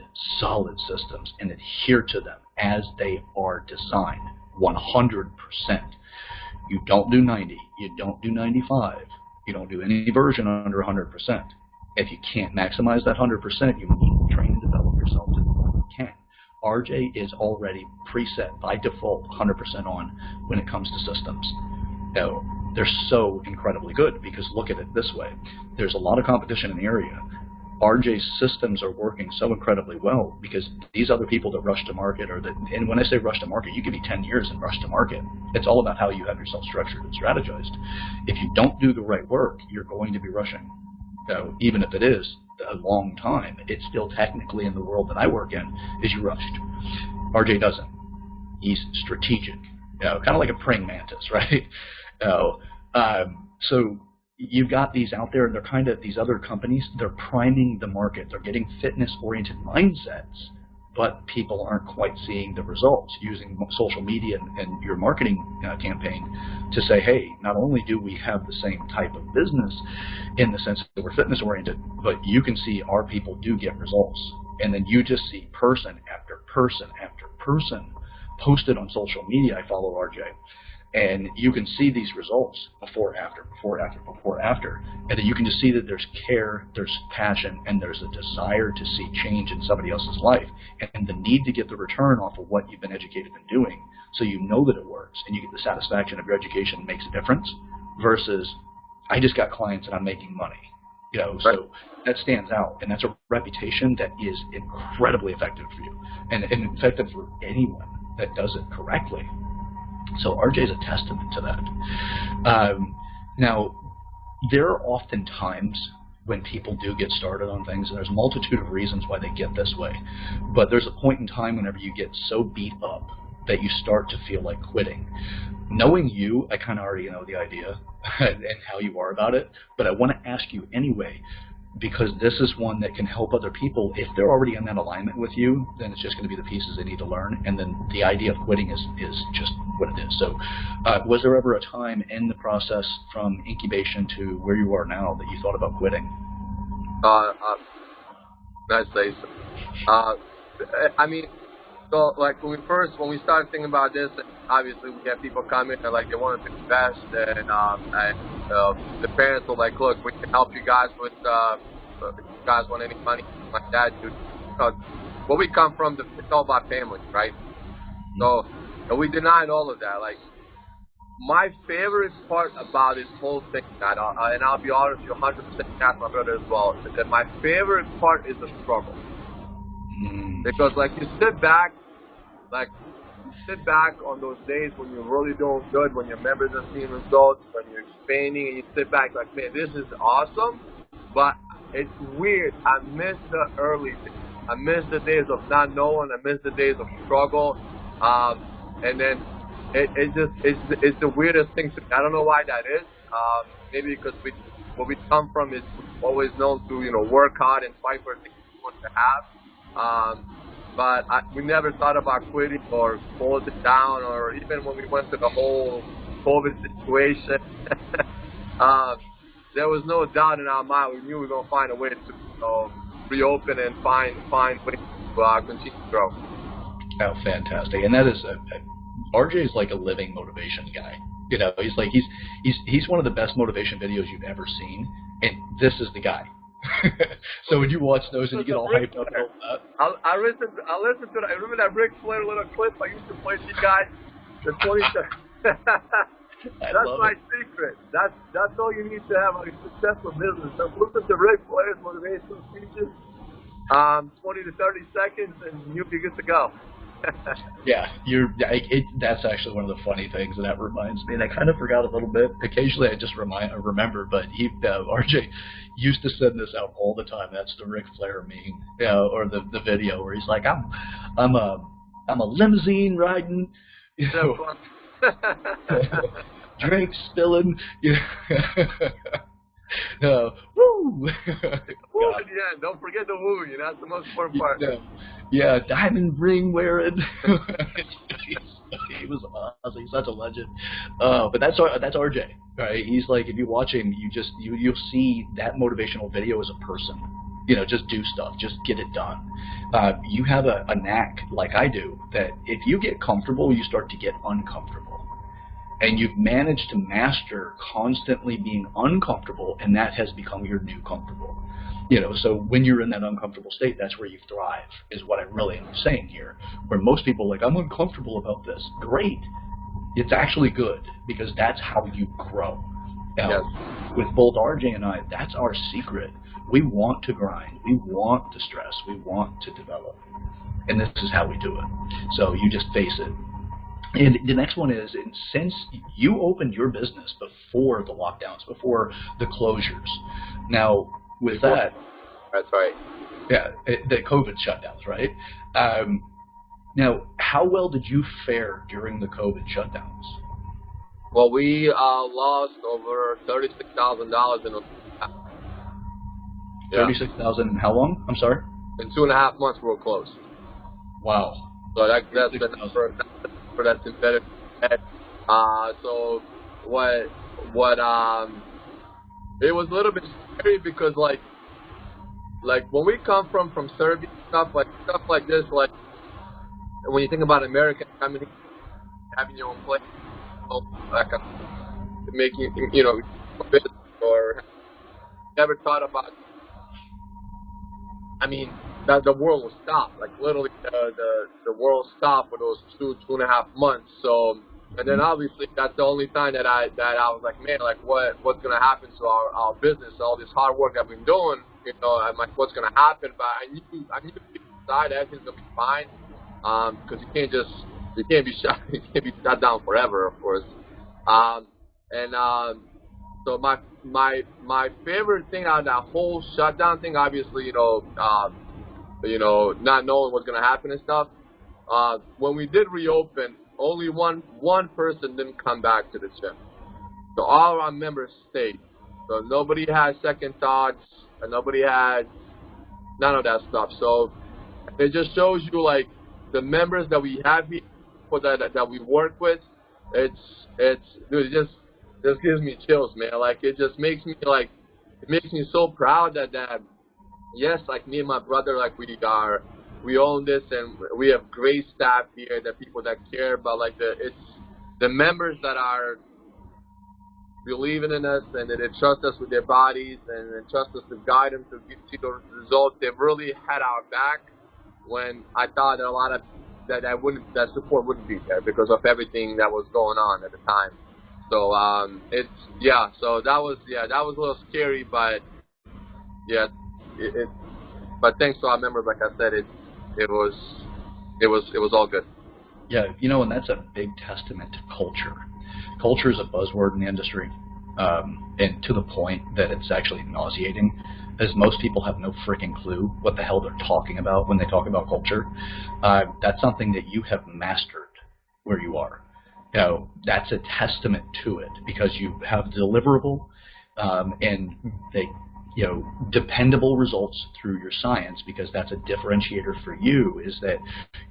systems and adhere to them as they are designed, 100%. You don't do 90, you don't do 95, you don't do any version under 100%. If you can't maximize that 100%, you need to train and develop yourself to the point you can. RJ is already preset by default 100% on when it comes to systems. Now, they're so incredibly good because look at it this way. There's a lot of competition in the area. RJ's systems are working so incredibly well because these other people that rush to market, and when I say rush to market, you give me 10 years and rush to market. It's all about how you have yourself structured and strategized. If you don't do the right work, you're going to be rushing. So even if it is a long time, it's still technically in the world that I work in, is you rushed. RJ doesn't. He's strategic, kind of like a praying mantis, right? So you've got these out there, and they're kind of these other companies. They're priming the market. They're getting fitness-oriented mindsets, but people aren't quite seeing the results using social media and your marketing campaign to say, hey, not only do we have the same type of business in the sense that we're fitness-oriented, but you can see our people do get results. And then you just see person after person after person posted on social media. I follow RJ. And you can see these results before, after, before, after, before, after. And then you can just see that there's care, there's passion, and there's a desire to see change in somebody else's life. And the need to get the return off of what you've been educated in doing so you know that it works and you get the satisfaction of your education makes a difference versus I just got clients and I'm making money. So that stands out. And that's a reputation that is incredibly effective for you and effective for anyone that does it correctly. So RJ is a testament to that. Now, there are often times when people do get started on things, and there's a multitude of reasons why they get this way. But there's a point in time whenever you get so beat up that you start to feel like quitting. Knowing you, I kind of already know the idea and how you are about it, but I want to ask you anyway, because this is one that can help other people. If they're already in that alignment with you, then it's just going to be the pieces they need to learn, and then the idea of quitting is just what it is. So was there ever a time in the process from incubation to where you are now that you thought about quitting? Nice place. I mean, so like when we started thinking about this, obviously we had people come in and like they wanted to invest, and the parents were like, look, we can help you guys with if you guys want any money like that, dude. Because where we come from, it's all about family, right? So and we denied all of that. Like my favorite part about this whole thing, and I'll be honest, you 100% ask my brother as well, is that my favorite part is the struggle. Because like you sit back on those days when you're really doing good, when your members are seeing results, when you're expanding, and you sit back like, man, this is awesome, but it's weird. I miss the early days. I miss the days of not knowing. I miss the days of struggle. And then it's the weirdest thing to me. I don't know why that is. Maybe because where we come from is always known to, work hard and fight for things we want to have. But we never thought about quitting or closing down, or even when we went to the whole COVID situation, there was no doubt in our mind. We knew we were going to find a way to reopen and find ways to continue to grow. Oh, fantastic! And that is RJ is like a living motivation guy. He's one of the best motivation videos you've ever seen, and this is the guy. So when you watch those and you get all hyped up, I listened to that. I remember that Ric Flair little clip I used to play to you guys. The 20. That's my secret. That's all you need to have a successful business. So listen to Ric Flair's motivational speeches, 20 to 30 seconds, and you'll be good to go. Yeah, that's actually one of the funny things, and that reminds me, and I kind of forgot a little bit. Occasionally I just remember, but RJ used to send this out all the time. That's the Ric Flair meme, or the video where he's like, I'm a limousine riding, drink spilling, woo! Woo at the end. Don't forget the woo. That's the most important part. Yeah, diamond ring wearing. He was awesome. He's such a legend. But that's RJ, right? He's like, if you watch him, you'll see that motivational video as a person. Just do stuff. Just get it done. You have a knack, like I do, that if you get comfortable, you start to get uncomfortable. And you've managed to master constantly being uncomfortable, and that has become your new comfortable. So when you're in that uncomfortable state, that's where you thrive, is what I really am saying here. Where most people are like, I'm uncomfortable about this. Great. It's actually good, because that's how you grow. Yes. With both RJ and I, that's our secret. We want to grind. We want to stress. We want to develop. And this is how we do it. So you just face it. And the next one is, since you opened your business before the lockdowns, before the closures, now with that, that's right. Yeah, the COVID shutdowns, right? Now, how well did you fare during the COVID shutdowns? Well, we lost over $36,000 in $36,000 in how long? I'm sorry? In 2.5 months, we were closed. Wow. So that's the number that's embedded. So what it was a little bit scary, because like when we come from Serbia, stuff like this, like when you think about American family, having your own place, like making business, or never thought about. I mean, that the world will stop. Like literally, the world stopped for those 2.5 months. So, and then obviously that's the only time that I was like, man, like what's gonna happen to our business, all this hard work I've been doing. I'm like, what's gonna happen? But I knew inside everything's gonna be fine, because you can't be shut down forever, of course. So my favorite thing out of that whole shutdown thing, obviously, not knowing what's gonna happen and stuff. When we did reopen, only one person didn't come back to the gym. So all our members stayed. So nobody had second thoughts, and nobody had none of that stuff. So it just shows you, like, the members that we have here, that we work with. It just gives me chills, man. Like, it just makes me so proud that yes, like me and my brother, like we own this, and we have great staff here, the people that care about, like, it's the members that are believing in us, and they trust us with their bodies, and they trust us to guide them to see the results. They've really had our back when I thought that a lot of that support wouldn't be there because of everything that was going on at the time. So so that was a little scary, but but thanks to our members, like I said, it was all good. Yeah, and that's a big testament to culture. Culture is a buzzword in the industry, and to the point that it's actually nauseating. as most people have no freaking clue what the hell they're talking about when they talk about culture. That's something that you have mastered where you are. That's a testament to it because you have deliverable and they, dependable results through your science, because that's a differentiator for you, is that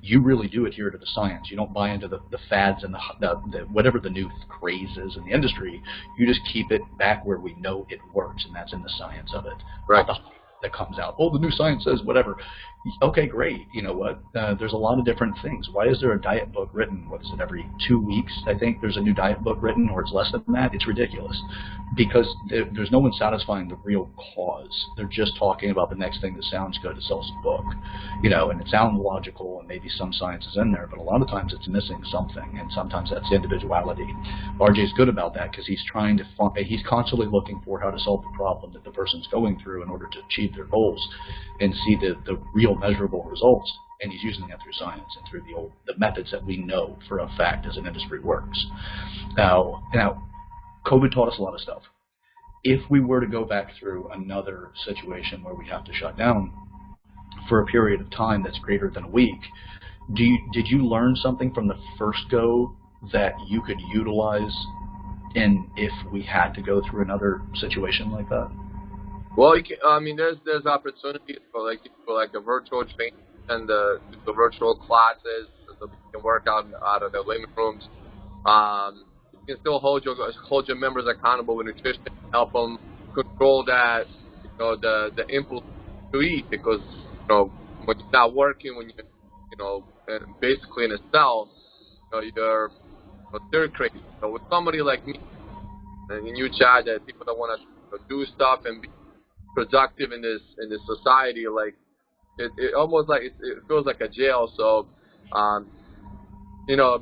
you really do adhere to the science. You don't buy into the fads and the whatever the new craze is in the industry. You just keep it back where we know it works, and that's in the science of it. Right. Not the that comes out. Oh, the new science says whatever. Okay, great. You know what? There's a lot of different things. Why is there a diet book written? What is it? Every 2 weeks, I think there's a new diet book written, or it's less than that. It's ridiculous because there's no one satisfying the real cause. They're just talking about the next thing that sounds good to sell some book, and it sounds logical and maybe some science is in there, but a lot of times it's missing something, and sometimes that's individuality. RJ's good about that because he's trying to he's constantly looking for how to solve the problem that the person's going through in order to achieve their goals and see the real measurable results, and he's using that through science and through the methods that we know for a fact as an industry works. Now, COVID taught us a lot of stuff. If we were to go back through another situation where we have to shut down for a period of time that's greater than a week, did you learn something from the first go that you could utilize if we had to go through another situation like that? Well, there's opportunities for like a virtual training and the virtual classes, so you can work out of the living rooms. You can still hold your members accountable with nutrition, help them control that, the impulse to eat, because when you're not working, when you're basically in a cell, you're third crazy. So with somebody like me, and you, Chad, that people that want to do stuff and be productive in this society, like it almost like it feels like a jail. So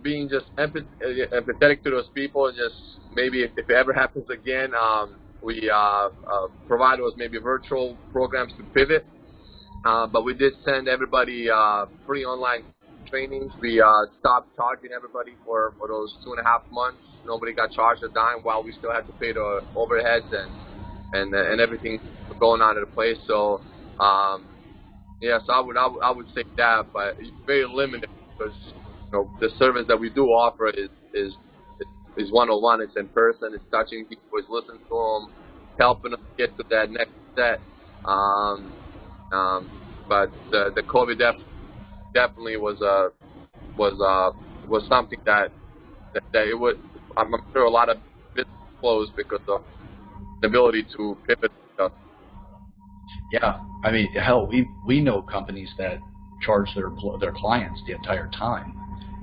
being just empathetic to those people, and just maybe if it ever happens again, we provide those maybe virtual programs to pivot, but we did send everybody free online trainings. We stopped charging everybody for those 2.5 months. Nobody got charged a dime while we still had to pay the overheads and everything going on in the place. So so I would say that, but it's very limited because the service that we do offer is one-on-one. It's in person. It's touching people. It's listening to them, helping them get to that next step. But the COVID definitely was something that it would. I'm sure a lot of business closed because of the ability to pivot stuff. Yeah, I mean, hell, we know companies that charge their clients the entire time,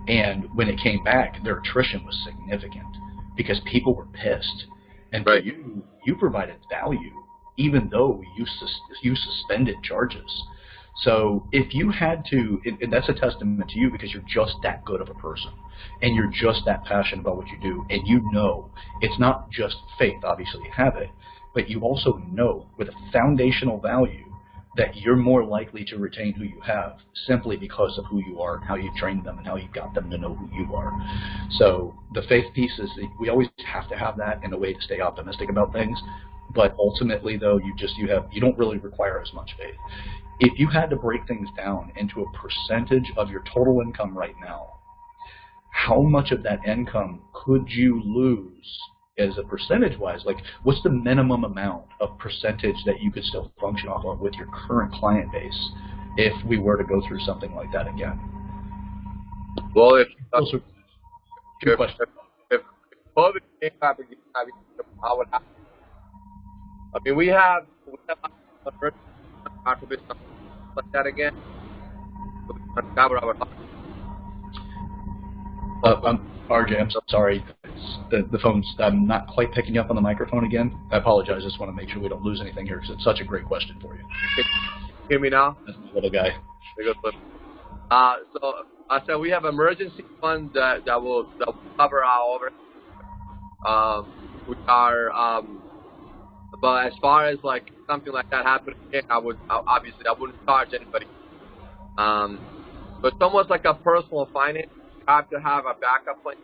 and when it came back, their attrition was significant because people were pissed. And right. you provided value, even though you suspended charges. So if you had to, and that's a testament to you because you're just that good of a person, and you're just that passionate about what you do, and it's not just faith, obviously you have it, but you also know with a foundational value that you're more likely to retain who you have simply because of who you are and how you trained them and how you got them to know who you are. So the faith piece is, we always have to have that in a way to stay optimistic about things, but ultimately though you don't really require as much faith. If you had to break things down into a percentage of your total income right now, how much of that income could you lose as a percentage-wise? Like, what's the minimum amount of percentage that you could still function off of with your current client base if we were to go through something like that again? Well, if COVID came back again, I would have. I mean, we have like that again. RJ, I'm sorry. The phone's, I'm not quite picking up on the microphone again. I apologize. I just want to make sure we don't lose anything here because it's such a great question for you. Hear me now? That's my little guy. So I said we have emergency fund that will cover our overhead. We are, but as far as like something like that happening again, I wouldn't charge anybody. But it's almost like a personal finance. You have to have a backup plan,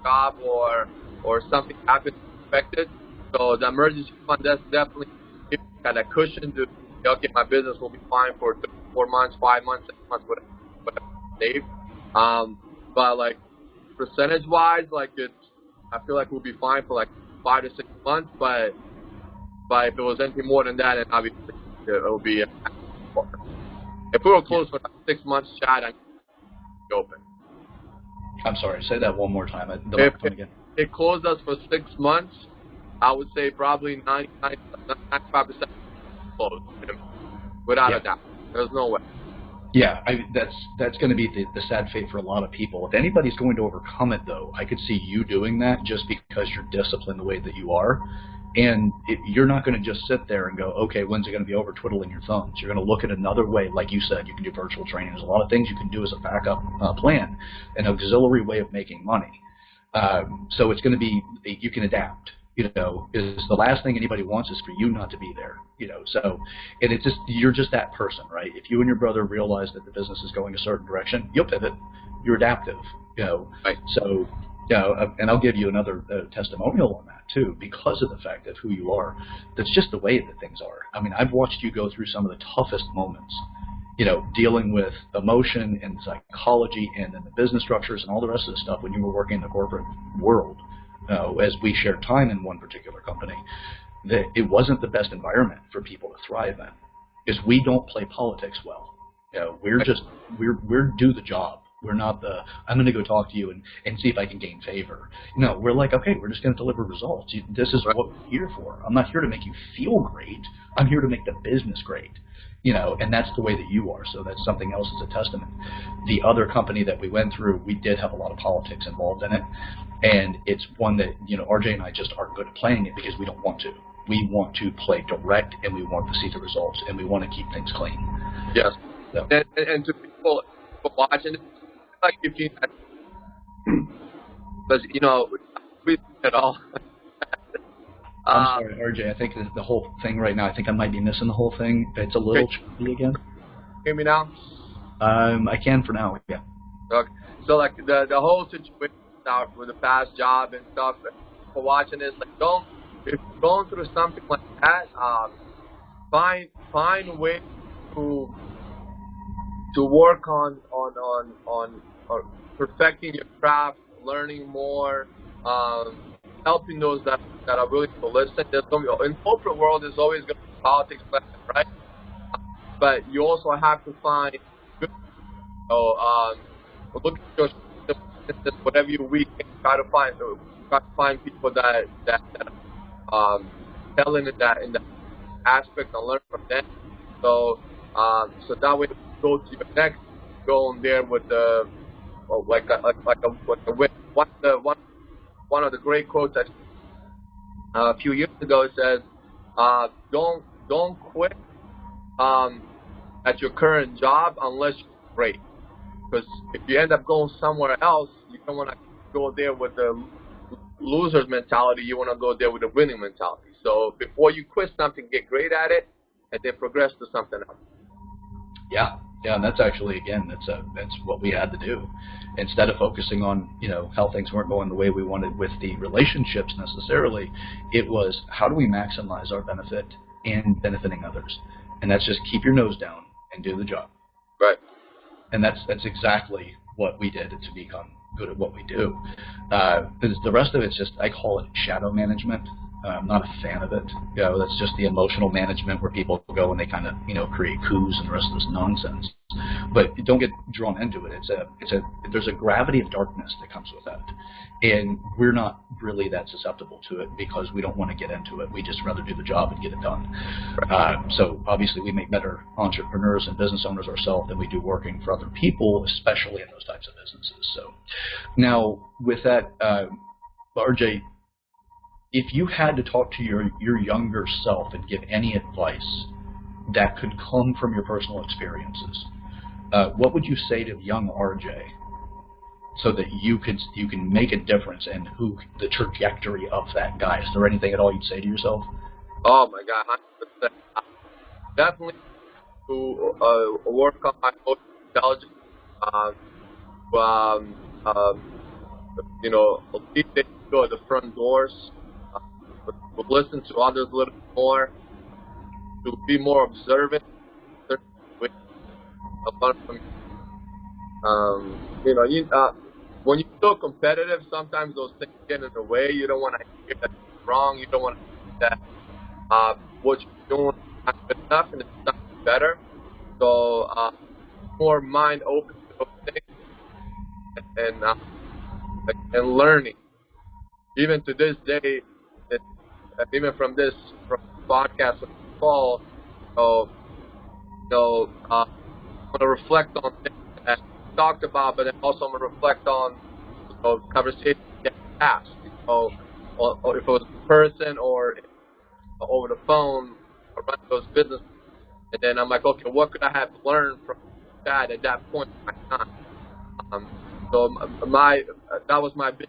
job or something happens unexpected. So the emergency fund, that's definitely give me that cushion to, okay, my business will be fine for 4 months, 5 months, 6 months, whatever save. But like percentage-wise, like I feel like we'll be fine for like 5 to 6 months. But if it was anything more than that, then obviously it will be. If we were closed for like 6 months, Chad, I'd be open. I'm sorry, say that one more time. The microphone again. It closed us for 6 months, I would say probably 95% closed, without a doubt. There's no way. Yeah, that's going to be the sad fate for a lot of people. If anybody's going to overcome it, though, I could see you doing that just because you're disciplined the way that you are. And you're not going to just sit there and go, okay, when's it going to be over, twiddling your thumbs. You're going to look at another way. Like you said, you can do virtual training. There's a lot of things you can do as a backup plan, an auxiliary way of making money. So it's going to be, you can adapt. Is the last thing anybody wants is for you not to be there. So, and it's just, you're just that person, right? If you and your brother realize that the business is going a certain direction, you'll pivot. You're adaptive, Right. So, and I'll give you another testimonial on that too, because of the fact of who you are. That's just the way that things are. I mean, I've watched you go through some of the toughest moments, dealing with emotion and psychology and then the business structures and all the rest of the stuff when you were working in the corporate world. As we shared time in one particular company, that it wasn't the best environment for people to thrive in, because we don't play politics well. We're do the job. We're not I'm going to go talk to you and see if I can gain favor. No, we're like, okay, we're just going to deliver results. This is what we're here for. I'm not here to make you feel great. I'm here to make the business great. And that's the way that you are. So that's something else as a testament. The other company that we went through, we did have a lot of politics involved in it. And it's one that, RJ and I just aren't good at playing it because we don't want to. We want to play direct, and we want to see the results, and we want to keep things clean. Yes. So. And to people watching, like if you, because we at all. I'm sorry, RJ. I think the whole thing right now, I think I might be missing the whole thing. It's a little choppy again. Hear me now? I can for now, yeah. Okay. So like the whole situation out with the past job and stuff, for watching this, like if you're going through something like that, find a way to work on perfecting your craft, learning more, helping those that are willing to listen. In corporate world, there's always going to be politics, right? But you also have to find good, look at your whatever you're weak, try to find people that telling in that aspect and learn from them. So that way, go to your next goal in there with the one of the great quotes a few years ago says, don't quit at your current job unless you're great. Because if you end up going somewhere else, you don't want to go there with the loser's mentality. You want to go there with a winning mentality. So before you quit something, get great at it, and then progress to something else. Yeah, and that's actually, again, that's what we had to do. Instead of focusing on how things weren't going the way we wanted with the relationships necessarily, it was how do we maximize our benefit and benefiting others, and that's just keep your nose down and do the job. Right. And that's exactly what we did to become good at what we do. Because the rest of it's just, I call it shadow management. I'm not a fan of it. That's just the emotional management where people go and they kind of, create coups and the rest of this nonsense. But don't get drawn into it. There's a gravity of darkness that comes with that. And we're not really that susceptible to it because we don't want to get into it. We just rather do the job and get it done. So obviously we make better entrepreneurs and business owners ourselves than we do working for other people, especially in those types of businesses. So now with that, RJ, if you had to talk to your younger self and give any advice that could come from your personal experiences, what would you say to young RJ so that you can make a difference in the trajectory of that guy? Is there anything at all you'd say to yourself? Oh my God, 100%. Definitely to work on my emotional intelligence. At least they go at the front doors. But listen to others a little bit more. to be more observant, certain ways of learn from. You know, when you're so competitive, sometimes those things get in the way. You don't want to hear that you're wrong. You don't want to hear that what you're doing is not good enough and it's not better. So more mind open to those things and learning. Even to this day, even from this podcast of the fall, I'm going to reflect on things that we talked about, but then also I'm going to reflect on conversations that past. Or if it was in person or over the phone or running those businesses. And then I'm like, okay, what could I have learned from that at that point in my time? So that was my big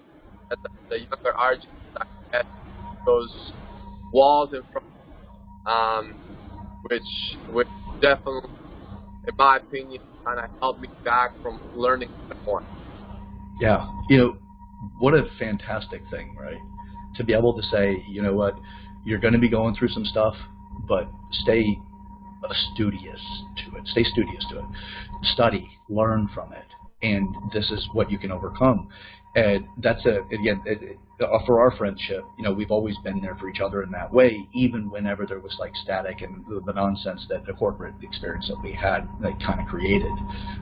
at the younger RG. I had those walls in front, which definitely, in my opinion, kind of held me back from learning more. Yeah, what a fantastic thing, right? To be able to say, you know what, you're going to be going through some stuff, but stay studious to it. Stay studious to it. Study, learn from it, and this is what you can overcome. And that's for our friendship. We've always been there for each other in that way, even whenever there was like static and the nonsense that the corporate experience that we had like kind of created.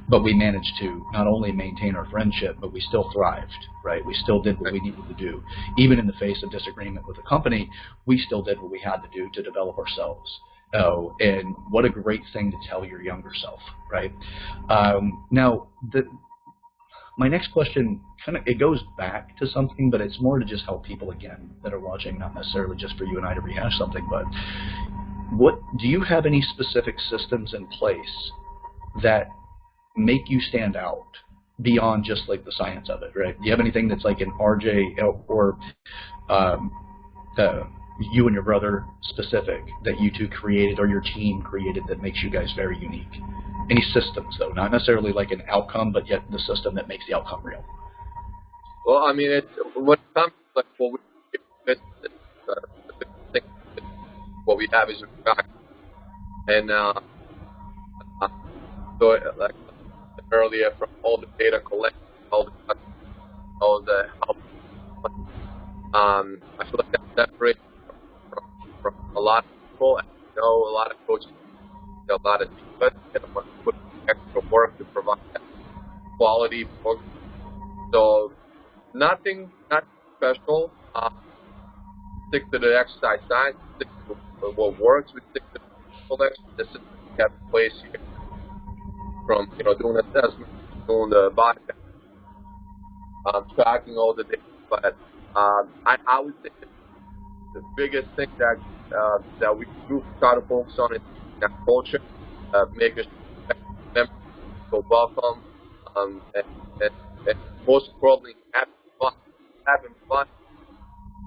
But we managed to not only maintain our friendship, but we still thrived. Right? We still did what we needed to do, even in the face of disagreement with the company. We still did what we had to do to develop ourselves. Oh, and what a great thing to tell your younger self, right? Now, my next question it goes back to something, but it's more to just help people again that are watching, not necessarily just for you and I to rehash something. But what do you have any specific systems in place that make you stand out beyond just like the science of it, right? Do you have anything that's like an RJ or you and your brother specific that you two created or your team created that makes you guys very unique? Any systems, though, not necessarily like an outcome, but yet the system that makes the outcome real. Well, I mean, when it comes to like what we have is a fact, and so like earlier, from all the data collected, all the help, I feel like that's separated from a lot of people. And a lot of coaches, a lot of people, and put extra work to provide that quality program. So nothing special. Stick to the exercise science. Stick to what works. We stick to the system we have in place here. From doing assessment, doing the body, tracking all the data. But I would say the biggest thing that we do try to focus on is that culture, making sure members feel welcome, and most importantly, having fun,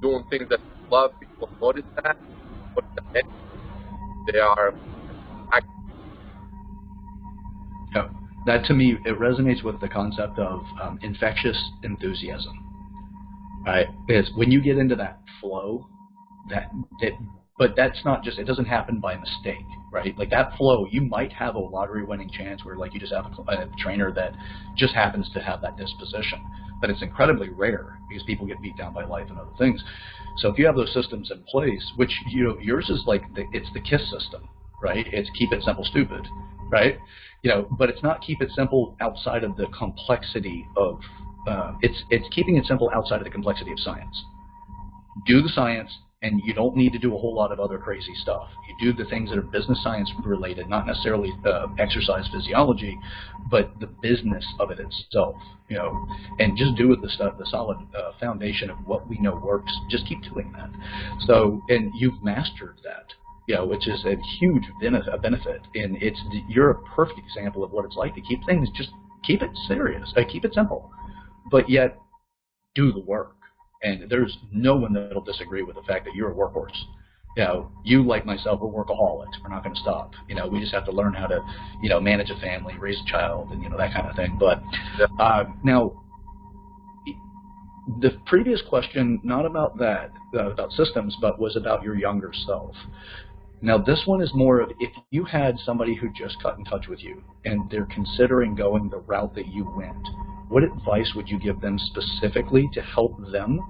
doing things that you love. People notice that, but they are. Yeah, that to me it resonates with the concept of infectious enthusiasm. Right? Because when you get into that flow, but that's not just, it doesn't happen by mistake, right? Like that flow, you might have a lottery winning chance where like you just have a trainer that just happens to have that disposition, but it's incredibly rare because people get beat down by life and other things. So if you have those systems in place, which yours is like it's the KISS system, right? It's keep it simple, stupid, right? But it's not keep it simple outside of the complexity of it's keeping it simple outside of the complexity of science. Do the science, and you don't need to do a whole lot of other crazy stuff. You do the things that are business science related, not necessarily exercise physiology, but the business of it itself. And just do it the solid foundation of what we know works. Just keep doing that. So, and you've mastered that. Which is a huge benefit, and you're a perfect example of what it's like to keep things, just keep it serious, keep it simple, but yet do the work. And there's no one that'll disagree with the fact that you're a workhorse. You like myself, we're workaholics. We're not going to stop. We just have to learn how to, manage a family, raise a child, and that kind of thing. But now, the previous question, not about that, about systems, but was about your younger self. Now, this one is more of if you had somebody who just got in touch with you and they're considering going the route that you went, what advice would you give them specifically to help them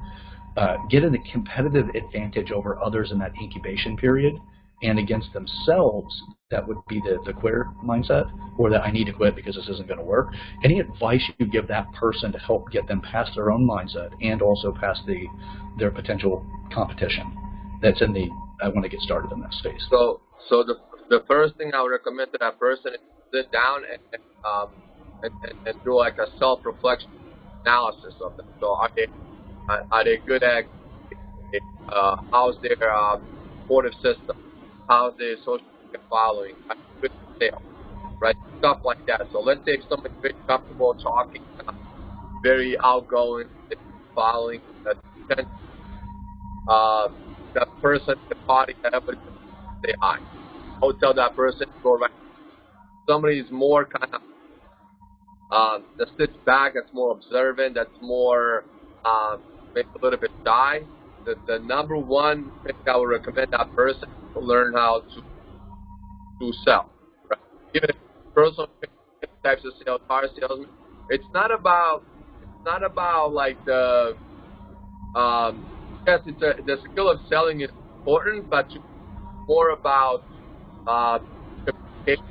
get a competitive advantage over others in that incubation period and against themselves? That would be the quitter mindset, or that I need to quit because this isn't going to work. Any advice you give that person to help get them past their own mindset and also past their potential competition that's in the I want to get started in that space? So the first thing I would recommend to that person is sit down and do like a self-reflection analysis of them. So are they good at how's their supportive system? How's their social media following? Are they good at sales? Right? Stuff like that. So let's say if somebody's very comfortable talking, very outgoing, following, that person, the party, that everybody say hi. I would tell that person to go right. Somebody is more kind of that sits back, that's more observant, that's more maybe a little bit shy. The number one thing I would recommend that person to learn how to sell. Right? Even if personal types of sales, car salesman, it's not about like the yes, the skill of selling is important, but more about communication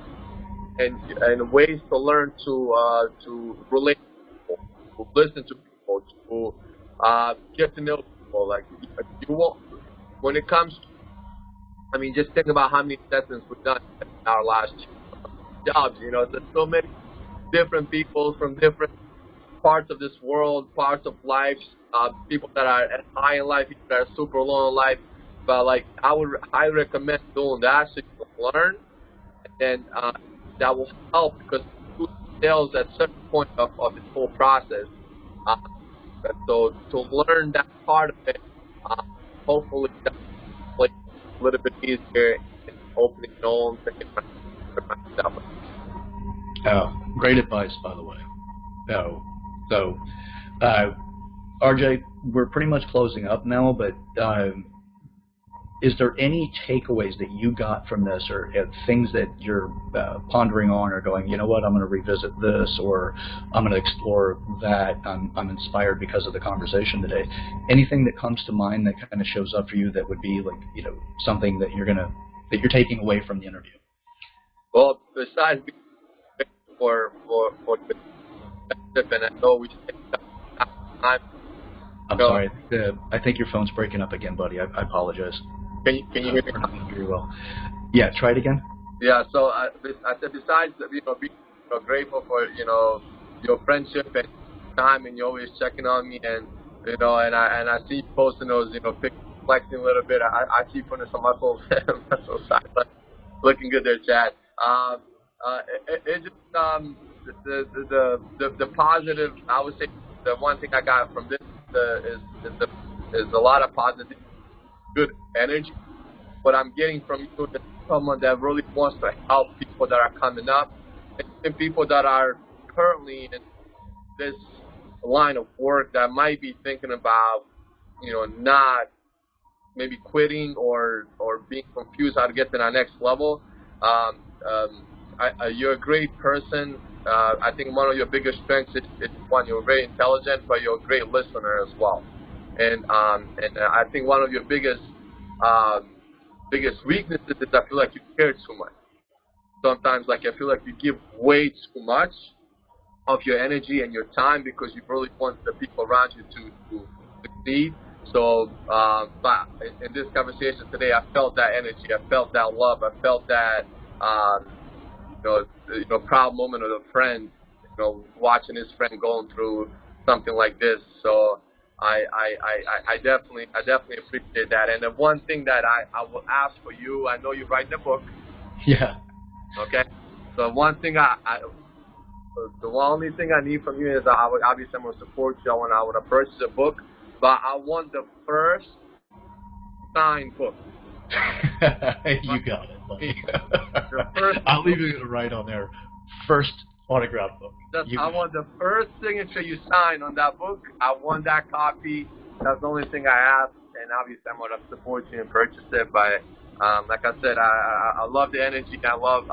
and ways to learn to relate to people, to listen to people, to get to know people. Like you won't, when it comes to, I mean, just think about how many sessions we've done in our last jobs. You know, there's so many different people from different parts of this world, parts of life, people that are high in life, people that are super low in life. But like, I recommend doing that so you can learn, and that will help because sales at a certain point of this whole process. So to learn that part of it, hopefully that will make it a little bit easier in opening your own thinking for myself. Oh, great advice, by the way. Oh, so RJ, we're pretty much closing up now, but is there any takeaways that you got from this, or things that you're pondering on, or going, you know what, I'm going to revisit this, or I'm going to explore that, I'm inspired because of the conversation today? Anything that comes to mind that kind of shows up for you that would be like, you know, something that you're taking away from the interview? Well, besides being for and I know we take time. I'm sorry. I think your phone's breaking up again, buddy. I apologize. Can you hear me? Very well. Yeah, try it again. Yeah. So I said besides being grateful for your friendship and time, and you always checking on me, and and I see you posting those pictures, flexing a little bit. I keep putting some muscle side, but looking good there, Chad. It just the positive. I would say the one thing I got from this is a lot of positive, good energy. What I'm getting from you is someone that really wants to help people that are coming up, and people that are currently in this line of work that might be thinking about, not maybe quitting or being confused how to get to that next level. You're a great person. I think one of your biggest strengths is one, you're very intelligent, but you're a great listener as well. And I think one of your biggest weaknesses is I feel like you care too much. Sometimes, like, I feel like you give way too much of your energy and your time because you really want the people around you to succeed. So, but in this conversation today, I felt that energy. I felt that love. I felt that, proud moment of a friend, watching his friend going through something like this. So, I definitely appreciate that. And the one thing that I will ask for you, I know you're writing a book. Yeah. Okay. So one thing the only thing I need from you is obviously I'm gonna support you. I wanna purchase a book, but I want the first signed book. You got it, buddy. I'll leave you to write on there. First autograph book. I want the first signature you sign on that book. I want that copy. That's the only thing I ask, and obviously I'm gonna support you and purchase it. But Like I said, I love the energy. I love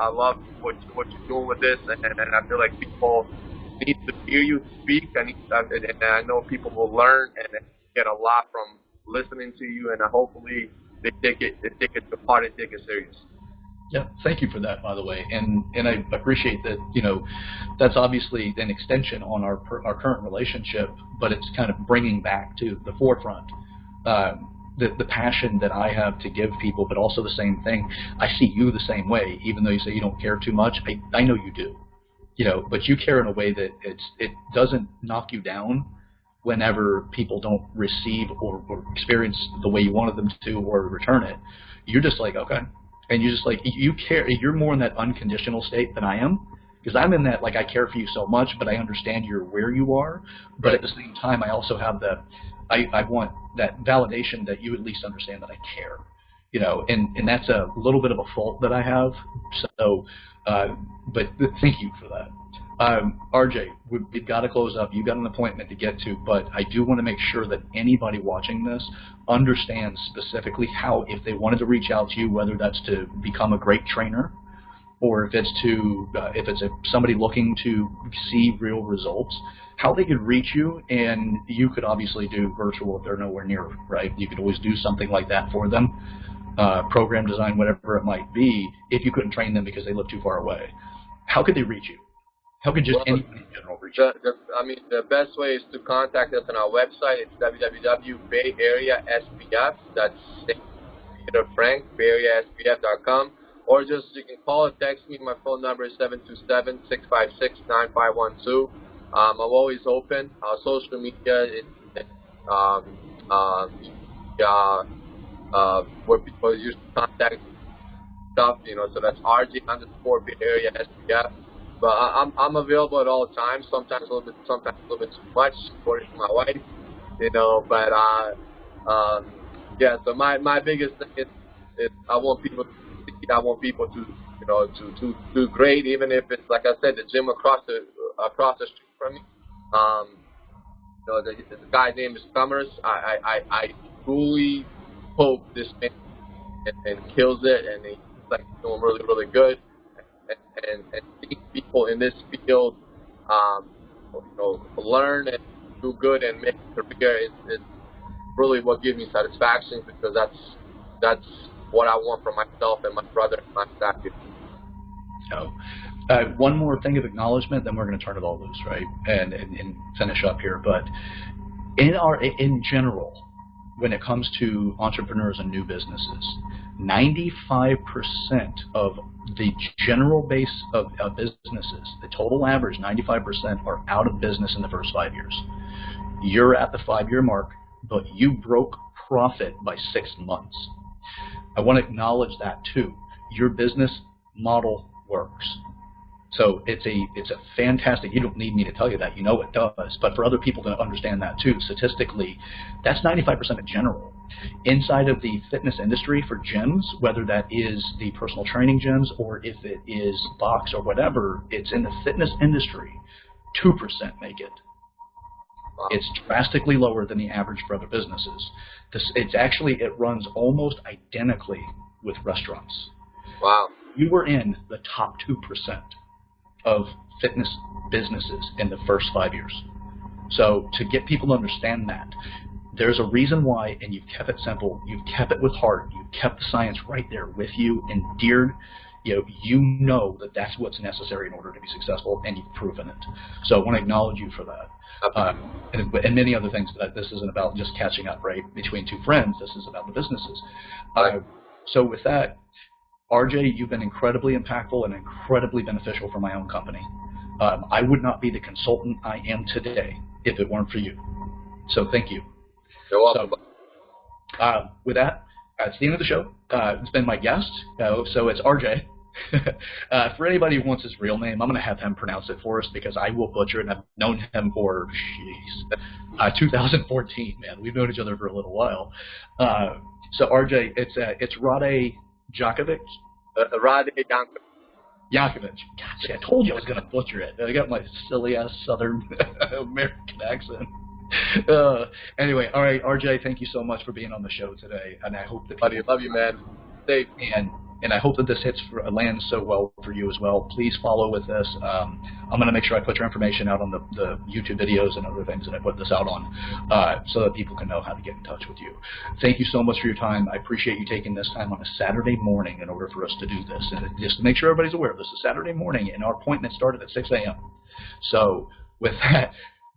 what you're doing with this, and I feel like people need to hear you speak. And I know people will learn and get a lot from listening to you, and hopefully they take it to heart and take it serious. Yeah, thank you for that, by the way, and I appreciate that. That's obviously an extension on our current relationship, but it's kind of bringing back to the forefront the passion that I have to give people, but also the same thing. I see you the same way, even though you say you don't care too much. I know you do, but you care in a way that it doesn't knock you down whenever people don't receive or experience the way you wanted them to or return it. You're just like, okay. And you just like, you care, you're more in that unconditional state than I am. Because I'm in that, like, I care for you so much, but I understand you're where you are. But Right. at the same time, I also have I want that validation that you at least understand that I care. And that's a little bit of a fault that I have. So, but thank you for that. RJ, we've got to close up. You've got an appointment to get to, but I do want to make sure that anybody watching this understands specifically how, if they wanted to reach out to you, whether that's to become a great trainer, or if it's somebody looking to see real results, how they could reach you. And you could obviously do virtual if they're nowhere near, right? You could always do something like that for them, program design, whatever it might be, if you couldn't train them because they live too far away. How could they reach you? How could just anybody in general reach you? The best way is to contact us on our website. It's www.bayareasbf. That's Peter Frank, BayAreaSBF.com. Or just, you can call or text me. My phone number is 727-656-9512. I'm always open. Our social media is where people use contact stuff, so that's RG_BayAreaSBF. But I'm available at all times. Sometimes a little bit too much, according to my wife, But yeah. So my biggest thing is I want people to succeed. I want people to to do great, even if it's, like I said, the gym across the street from me. The guy's name is Summers. I truly hope this man and kills it, and he's like doing really good. And seeing people in this field, learn and do good and make a career is really what gives me satisfaction, because that's what I want for myself and my brother and my staff. So, one more thing of acknowledgement, then we're going to turn it all loose, right, and finish up here. But in general, when it comes to entrepreneurs and new businesses, 95% of the general base of businesses, the total average, 95% are out of business in the first 5 years. You're at the 5-year mark, but you broke profit by 6 months. I want to acknowledge that too. Your business model works. So it's a fantastic, you don't need me to tell you that, it does, but for other people to understand that too, statistically, that's 95% in general. Inside of the fitness industry for gyms, whether that is the personal training gyms or if it is box or whatever, it's in the fitness industry, 2% make it. Wow. It's drastically lower than the average for other businesses. It runs almost identically with restaurants. Wow. You were in the top 2% of fitness businesses in the first 5 years. So to get people to understand that, there's a reason why, and you've kept it simple, you've kept it with heart, you've kept the science right there with you, and you know that that's what's necessary in order to be successful, and you've proven it. So I want to acknowledge you for that. And many other things. That this isn't about just catching up, right, between two friends. This is about the businesses. So with that, RJ, you've been incredibly impactful and incredibly beneficial for my own company. I would not be the consultant I am today if it weren't for you. So thank you. You're welcome. So, with that, that's the end of the show. It's been my guest. So it's RJ. For anybody who wants his real name, I'm going to have him pronounce it for us because I will butcher it. And I've known him for 2014. Man, we've known each other for a little while. So RJ, it's Rade Jankovic. Rade Jankovic. Gotcha. I told you I was going to butcher it. I got my silly ass Southern American accent. Anyway, all right, RJ, thank you so much for being on the show today, and I hope that buddy, love you, man. Safe. And I hope that this lands so well for you as well. Please follow with this. I'm going to make sure I put your information out on the YouTube videos and other things that I put this out on, so that people can know how to get in touch with you. Thank you so much for your time. I appreciate you taking this time on a Saturday morning in order for us to do this. And just to make sure everybody's aware, this is Saturday morning, and our appointment started at 6 a.m. So with that,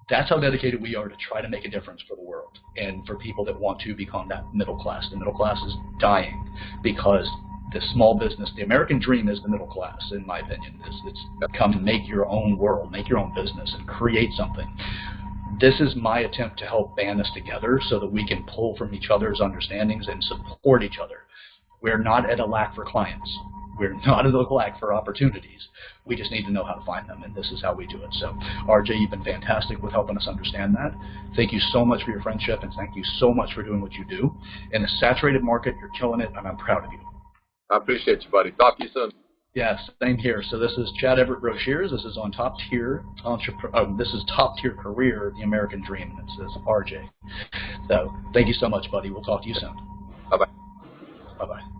that's how dedicated we are to try to make a difference for the world and for people that want to become that middle class. The middle class is dying because the small business, the American dream is the middle class, in my opinion. It's come to make your own world, make your own business, and create something. This is my attempt to help band us together so that we can pull from each other's understandings and support each other. We're not at a lack for clients. We're not at a lack for opportunities. We just need to know how to find them, and this is how we do it. So, RJ, you've been fantastic with helping us understand that. Thank you so much for your friendship, and thank you so much for doing what you do. In a saturated market, you're killing it, and I'm proud of you. I appreciate you, buddy. Talk to you soon. Yes, same here. So this is Chad Everett Broshears. This is on Top Tier this is Top Tier Career, the American Dream, and it says RJ. So thank you so much, buddy. We'll talk to you soon. Bye-bye. Bye-bye.